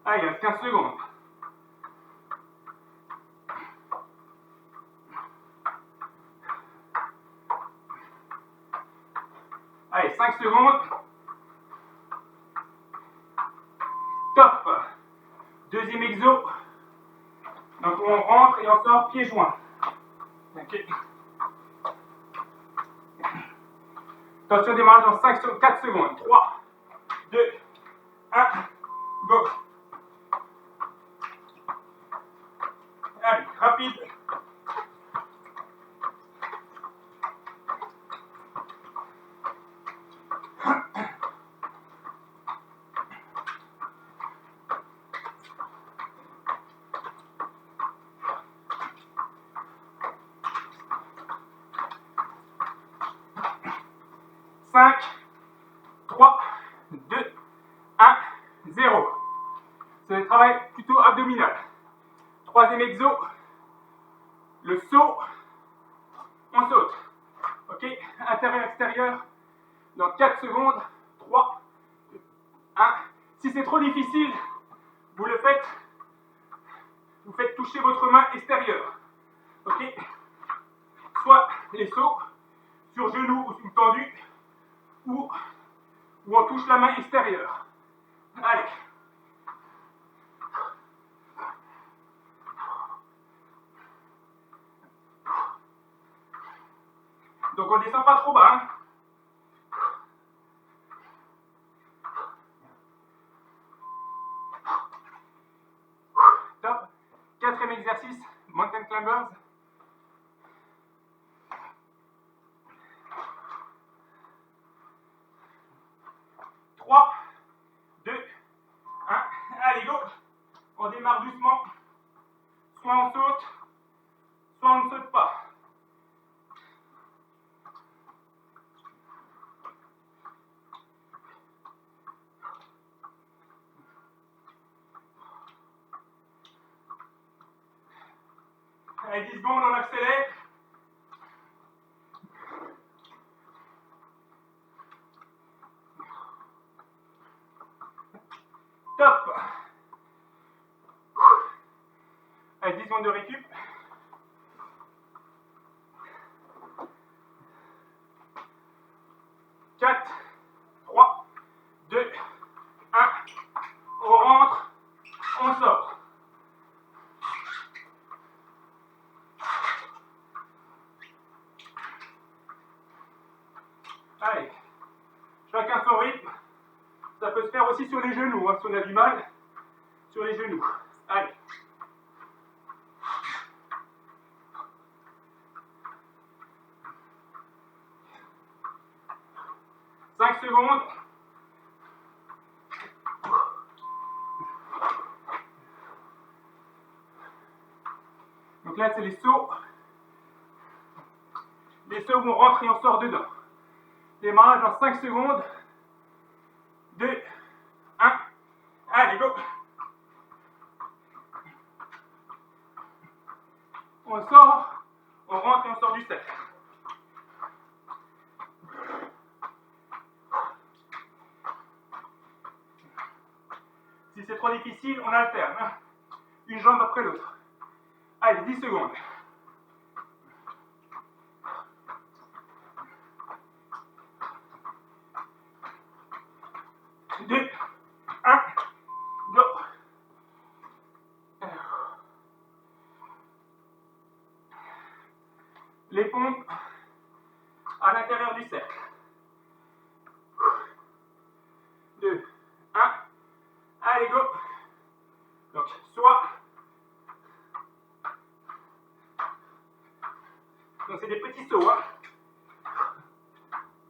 Allez, il reste 15 secondes. Allez, 5 secondes. Top. Deuxième exo. Donc on rentre et on sort pieds joints. Ok. Attention, démarrage dans 4 secondes. 3, 2, 1, go. Allez, rapide. Cinq, 3, 2, 1, 0. C'est le travail plutôt abdominal. Troisième exo, le saut, on saute. Ok, intérieur-extérieur, dans 4 secondes, 3, 1. Si c'est trop difficile, vous faites toucher votre main extérieure. Ok, soit les sauts sur genou ou tendu, ou on touche la main extérieure. Allez. Donc on ne descend pas trop bas. Hein. exercice, Mountain Climbers. Trois, 2, 1, allez go. On démarre doucement. Soit on saute, soit on ne saute pas. Allez, 10 secondes, on accélère. Top. Allez, 10 secondes de récup. Quatre, 3, 2, 1. On rentre, on sort. Allez, chacun son rythme. Ça peut se faire aussi sur les genoux, hein, si on a du mal, sur les genoux. Allez. Cinq secondes. Donc là, c'est les sauts. Les sauts où on rentre et on sort dedans. Démarrage en 5 secondes. 2, 1. Allez, go. On sort, on rentre et on sort du cercle. Si c'est trop difficile, on alterne. Hein. Une jambe après l'autre. Allez, 10 secondes. 2, 1, go. Les pompes à l'intérieur du cercle. 2, 1. Allez, go. Donc, soit. Donc, c'est des petits sauts, hein.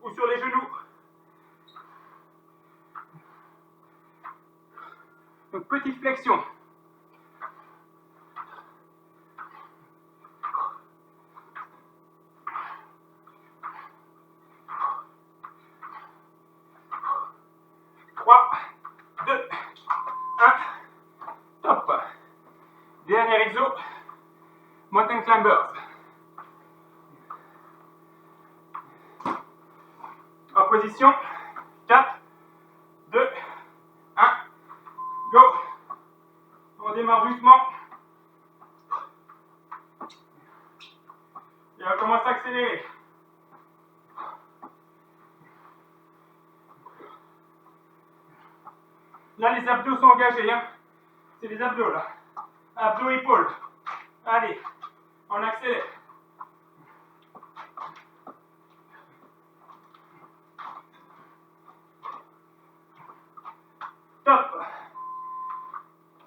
Ou sur les genoux. Donc, petite flexion. Trois, 2, 1. Top. Dernier exo. Mountain Climbers. En position. 4, 2, 1. Go. On démarre doucement. Et on commence à accélérer. Là, les abdos sont engagés. Hein. C'est les abdos, là. Abdos, épaules. Allez, on accélère. Top.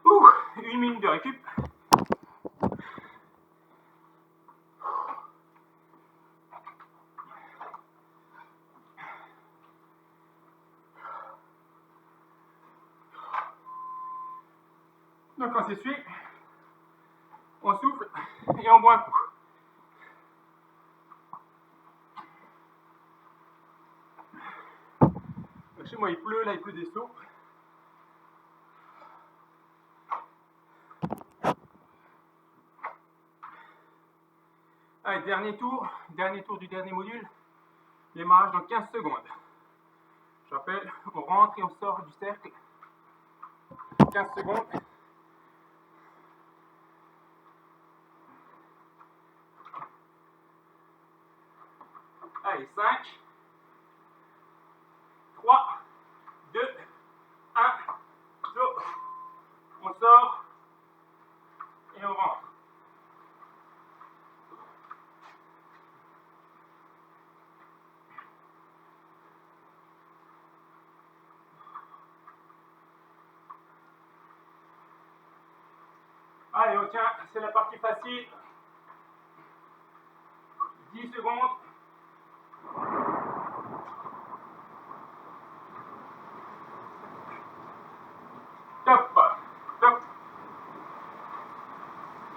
Ouh, 1 minute de récup. Donc on s'essuie, on souffle et on boit un coup. Donc chez moi il pleut, là il pleut des seaux. Allez, dernier tour du dernier module. Démarrage dans 15 secondes. Je rappelle, on rentre et on sort du cercle. 15 secondes. Allez, 5, 3, 2, 1, go. On sort et on rentre. Allez, on tient, c'est la partie facile. 10 secondes. Top, top.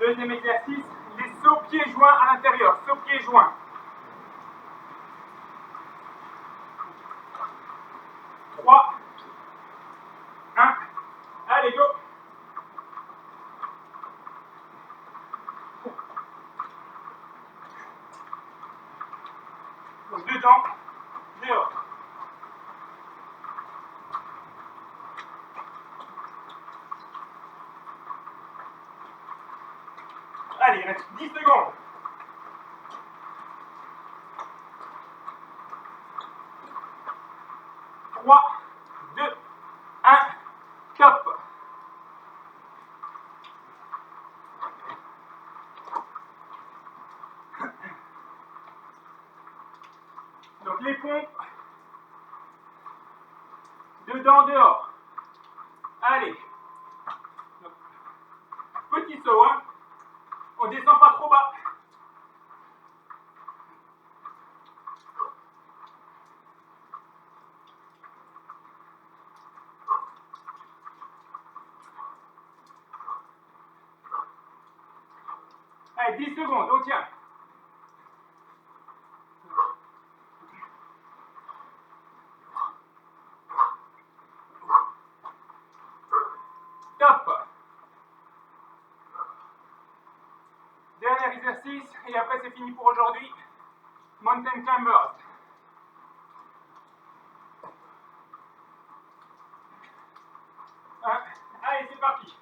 Deuxième exercice, les sauts pieds joints à l'intérieur, sauts pieds joints. 3, 1, allez, go. Donc dedans, dehors. Allez, il reste 10 secondes. 3, 2, 1, top. Donc les pompes, dedans, dehors. Allez. Donc, petit saut, hein. On descend pas trop bas. Allez, 10 secondes, on tient. Top. Dernier exercice, et après c'est fini pour aujourd'hui. Mountain Climbers. Allez, c'est parti.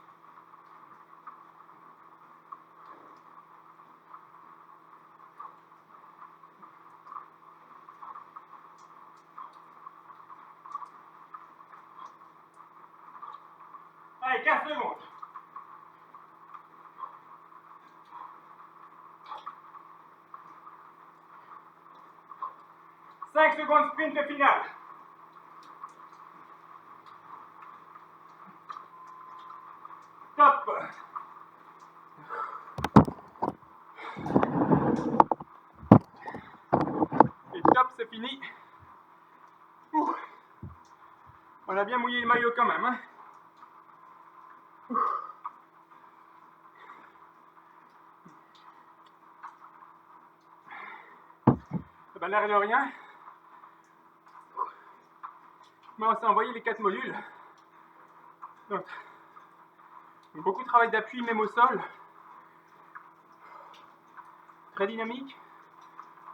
Allez, 15 secondes. Cinq secondes sprint final. Top. Et top, c'est fini. Ouh. On a bien mouillé le maillot quand même, hein. Ben, l'air de rien, mais on s'est envoyé les 4 modules. Donc, beaucoup de travail d'appui, même au sol. Très dynamique,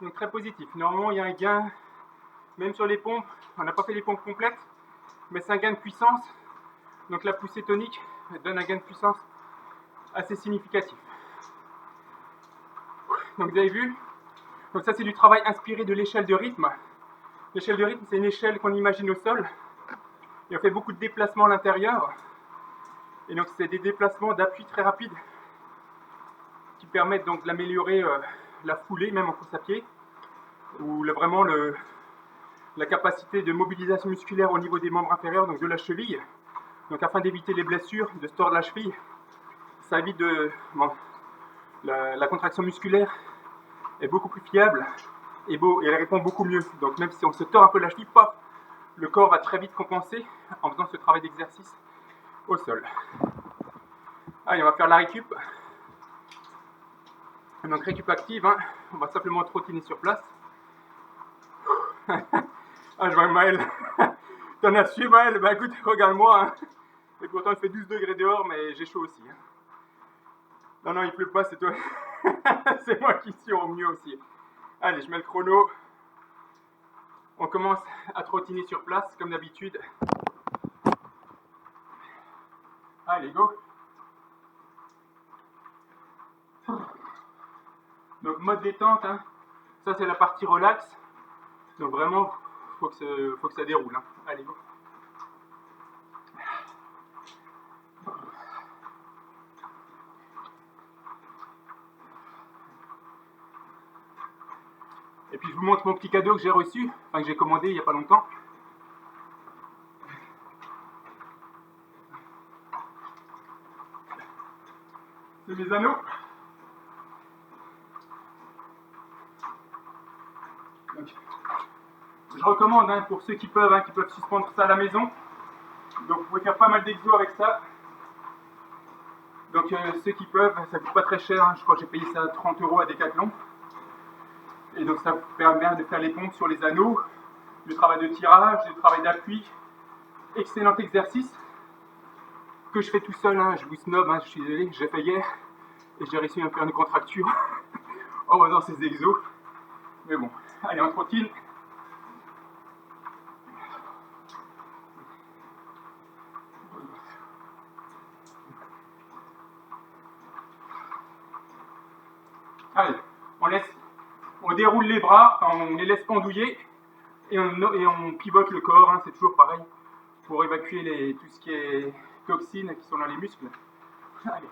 donc très positif. Normalement, il y a un gain, même sur les pompes. On n'a pas fait les pompes complètes, mais c'est un gain de puissance. Donc la poussée tonique donne un gain de puissance assez significatif. Donc vous avez vu, donc ça c'est du travail inspiré de l'échelle de rythme. L'échelle de rythme, c'est une échelle qu'on imagine au sol. Et on fait beaucoup de déplacements à l'intérieur. Et donc c'est des déplacements d'appui très rapides qui permettent donc d'améliorer la foulée, même en course à pied, ou vraiment la capacité de mobilisation musculaire au niveau des membres inférieurs, donc de la cheville. Donc afin d'éviter les blessures, de se tordre la cheville, ça évite la contraction musculaire est beaucoup plus fiable et elle répond beaucoup mieux. Donc même si on se tord un peu la cheville, paf, le corps va très vite compenser en faisant ce travail d'exercice au sol. Allez, on va faire la récup. Donc récup active, hein. On va simplement trottiner sur place. Ah, je vois Maël. T'en as su, Maël? Bah écoute, regarde-moi. Hein. Et pourtant il fait 12 degrés dehors, mais j'ai chaud aussi. Hein. Non, non, il pleut pas, c'est toi. C'est moi qui suis au mieux aussi. Allez, je mets le chrono. On commence à trottiner sur place, comme d'habitude. Allez, go. Donc, mode détente. Hein. Ça, c'est la partie relax. Donc, vraiment, faut que ça déroule. Hein. Allez, go. Et puis, je vous montre mon petit cadeau que j'ai reçu, enfin que j'ai commandé il n'y a pas longtemps. C'est mes anneaux. Donc, je recommande hein, pour ceux qui peuvent suspendre ça à la maison. Donc vous pouvez faire pas mal d'exos avec ça. Donc ceux qui peuvent, ça coûte pas très cher, hein. Je crois que j'ai payé ça 30 € à Decathlon. Et donc ça vous permet de faire les pompes sur les anneaux, le travail de tirage, le travail d'appui. Excellent exercice que je fais tout seul, hein. Je vous snob, hein, je suis désolé, j'ai fait hier et j'ai réussi à me faire une contracture en faisant ces exos. Mais bon, allez on trottine. Allez, on déroule les bras, enfin, on les laisse pendouiller et on pivote le corps, hein, c'est toujours pareil, pour évacuer tout ce qui est toxines qui sont dans les muscles. Allez.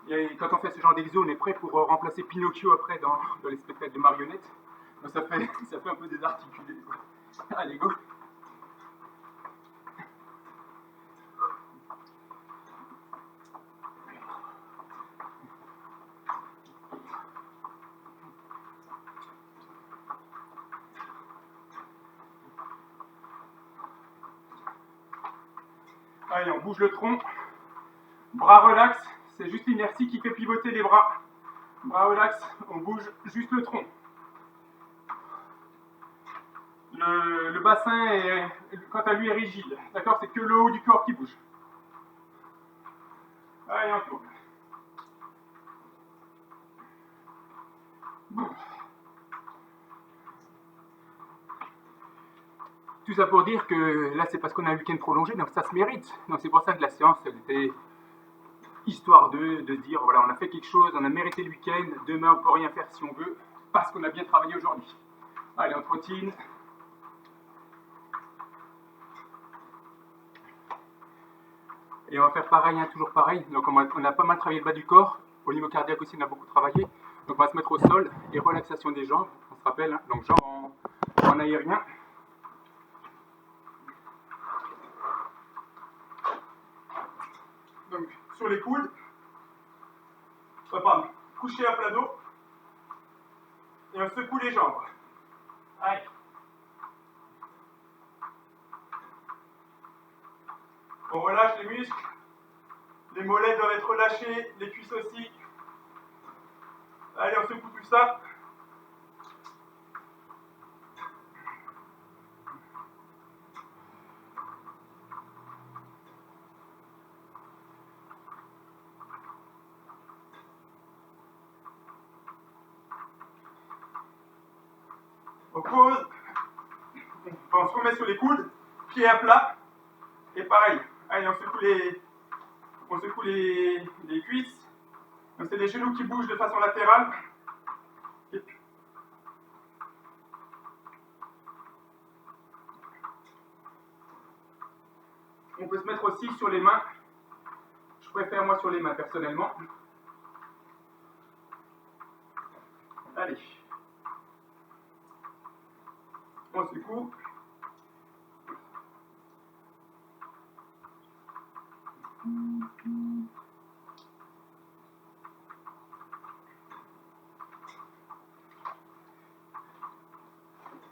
Et quand on fait ce genre d'exo, on est prêt pour remplacer Pinocchio après dans les spectacles de marionnettes. Donc ça fait un peu désarticulé. Allez, go! Allez, on bouge le tronc. Bras relax, c'est juste l'inertie qui fait pivoter les bras. Bras relax, on bouge juste le tronc. Le bassin, quant à lui, est rigide. D'accord? C'est que le haut du corps qui bouge. Allez, on tourne. Bon. Tout ça pour dire que là, c'est parce qu'on a un week-end prolongé, donc ça se mérite. Donc c'est pour ça que la séance, elle était histoire de dire, voilà, on a fait quelque chose, on a mérité le week-end, demain on peut rien faire si on veut, parce qu'on a bien travaillé aujourd'hui. Allez, on trottine. Et on va faire pareil, hein, toujours pareil. Donc on a pas mal travaillé le bas du corps. Au niveau cardiaque aussi, on a beaucoup travaillé. Donc on va se mettre au sol et relaxation des jambes. On se rappelle, hein, donc jambes en aérien. Donc sur les coudes, pardon, coucher à plat dos. Et on secoue les jambes. Allez. On relâche les muscles. Les mollets doivent être relâchés, les cuisses aussi. Allez, on secoue tout ça. On pose. On se remet sur les coudes, pieds à plat. Et pareil. Allez, on secoue les cuisses. Donc c'est les genoux qui bougent de façon latérale. On peut se mettre aussi sur les mains. Je préfère moi sur les mains personnellement. Allez. On secoue.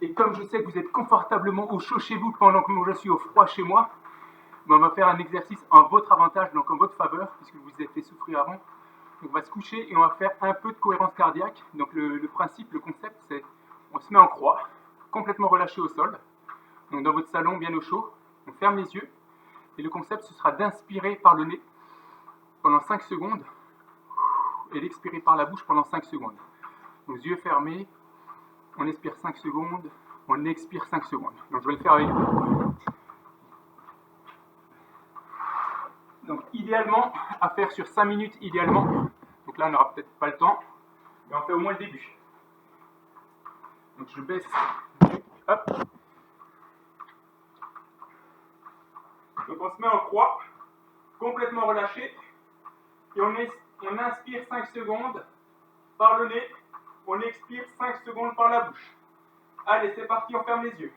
Et comme je sais que vous êtes confortablement au chaud chez vous pendant que moi je suis au froid chez moi, on va faire un exercice en votre avantage, donc en votre faveur, puisque vous vous êtes fait souffrir avant. Donc on va se coucher et on va faire un peu de cohérence cardiaque. Donc le principe, le concept, c'est on se met en croix, complètement relâché au sol. Donc dans votre salon, bien au chaud, on ferme les yeux. Et le concept, ce sera d'inspirer par le nez pendant 5 secondes et d'expirer par la bouche pendant 5 secondes. Donc yeux fermés, on expire 5 secondes, on expire 5 secondes. Donc je vais le faire avec vous. Donc idéalement, à faire sur 5 minutes idéalement. Donc là on n'aura peut-être pas le temps, mais on fait au moins le début. Donc je baisse, hop. Donc on se met en croix, complètement relâché, et on inspire 5 secondes par le nez, on expire 5 secondes par la bouche. Allez, c'est parti, on ferme les yeux.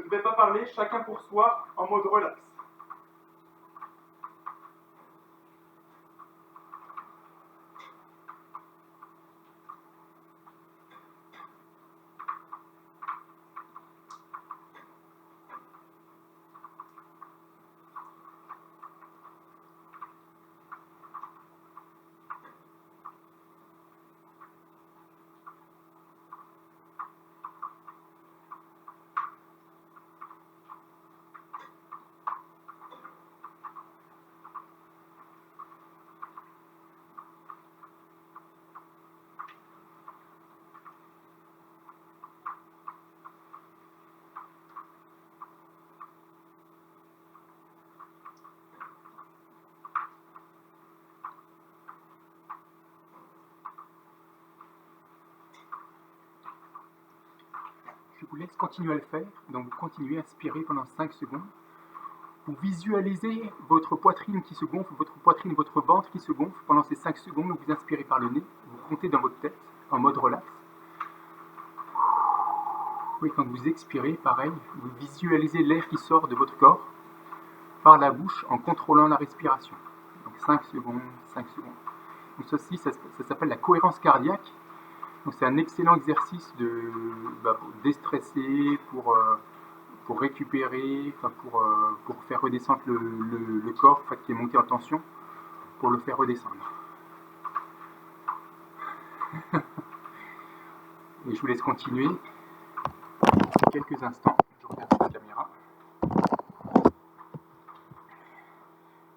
ne vais pas parler, chacun pour soi, en mode relax. Je vous laisse continuer à le faire, donc vous continuez à inspirer pendant 5 secondes. Vous visualisez votre poitrine qui se gonfle, votre poitrine et votre ventre qui se gonflent pendant ces 5 secondes. Vous inspirez par le nez, vous comptez dans votre tête en mode relax. Oui, quand vous expirez, pareil, vous visualisez l'air qui sort de votre corps par la bouche en contrôlant la respiration. Donc 5 secondes, 5 secondes. Donc ceci, ça s'appelle la cohérence cardiaque. Donc c'est un excellent exercice pour déstresser, pour récupérer, pour faire redescendre le corps qui est monté en tension, pour le faire redescendre. Et je vous laisse continuer quelques instants. Je regarde la caméra.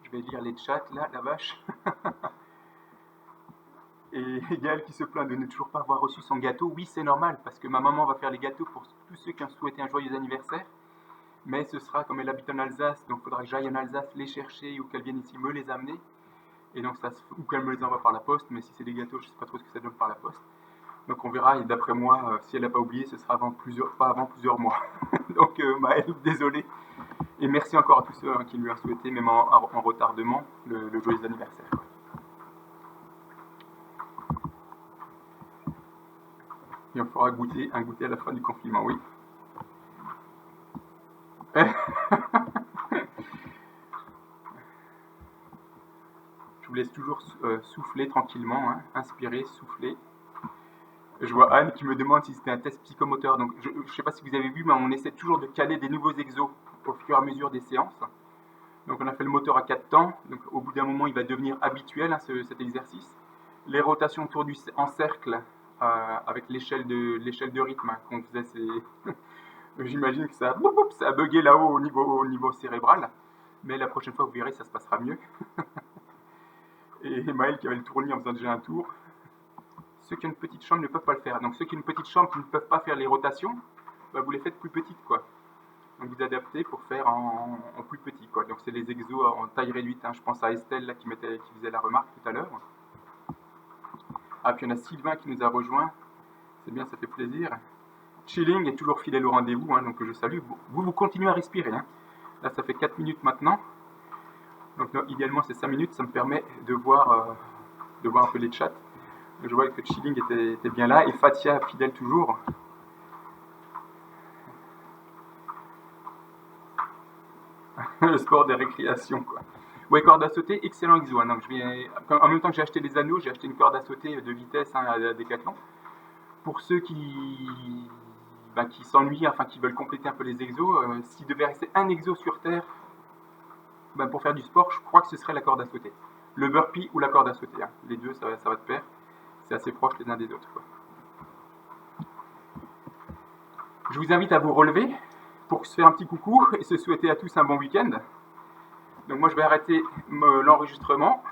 Je vais lire les chats là, la vache. Et Gaël qui se plaint de ne toujours pas avoir reçu son gâteau. Oui, c'est normal, parce que ma maman va faire les gâteaux pour tous ceux qui ont souhaité un joyeux anniversaire. Mais ce sera, comme elle habite en Alsace, donc il faudra que j'aille en Alsace les chercher ou qu'elle vienne ici me les amener. Et donc ou qu'elle me les envoie par la poste, mais si c'est des gâteaux, je ne sais pas trop ce que ça donne par la poste. Donc on verra, et d'après moi, si elle n'a pas oublié, ce sera pas avant plusieurs mois. Donc Maëlle, désolé. Et merci encore à tous ceux qui lui ont souhaité, même en retardement, le joyeux anniversaire. Et on fera goûter un goûter à la fin du confinement, oui. Je vous laisse toujours souffler tranquillement, hein. Inspirer, souffler. Je vois Anne qui me demande si c'était un test psychomoteur. Donc je ne sais pas si vous avez vu, mais on essaie toujours de caler des nouveaux exos au fur et à mesure des séances. Donc on a fait le moteur à 4 temps. Donc au bout d'un moment, il va devenir habituel, hein, cet exercice. Les rotations autour en cercle avec l'échelle de rythme, hein, qu'on faisait, j'imagine que ça a bugué là-haut au niveau cérébral. Mais la prochaine fois, vous verrez, ça se passera mieux. Et Maël qui avait le tournis en faisant déjà un tour. Ceux qui ont une petite chambre ne peuvent pas le faire. Donc ceux qui ont une petite chambre qui ne peuvent pas faire les rotations, bah, vous les faites plus petites, quoi. Donc vous adaptez pour faire en plus petit, quoi. Donc c'est les exos en taille réduite, hein. Je pense à Estelle là, qui faisait la remarque tout à l'heure. Ah, puis on a Sylvain qui nous a rejoint. C'est bien, ça fait plaisir. Chilling est toujours fidèle au rendez-vous, hein, donc je salue. Vous continuez à respirer, hein. Là, ça fait 4 minutes maintenant. Donc non, idéalement, c'est 5 minutes. Ça me permet de voir un peu les chats. Je vois que Chilling était bien là. Et Fatia, fidèle toujours. Le sport des récréations, quoi. Ouais, corde à sauter, excellent exo, hein. Donc en même temps que j'ai acheté les anneaux, j'ai acheté une corde à sauter de vitesse, hein, à Decathlon. Pour ceux qui s'ennuient, enfin qui veulent compléter un peu les exos, s'il devait rester un exo sur Terre pour faire du sport, je crois que ce serait la corde à sauter. Le burpee ou la corde à sauter, hein. Les deux, ça va de pair. C'est assez proche les uns des autres, quoi. Je vous invite à vous relever pour se faire un petit coucou et se souhaiter à tous un bon week-end. Donc moi je vais arrêter l'enregistrement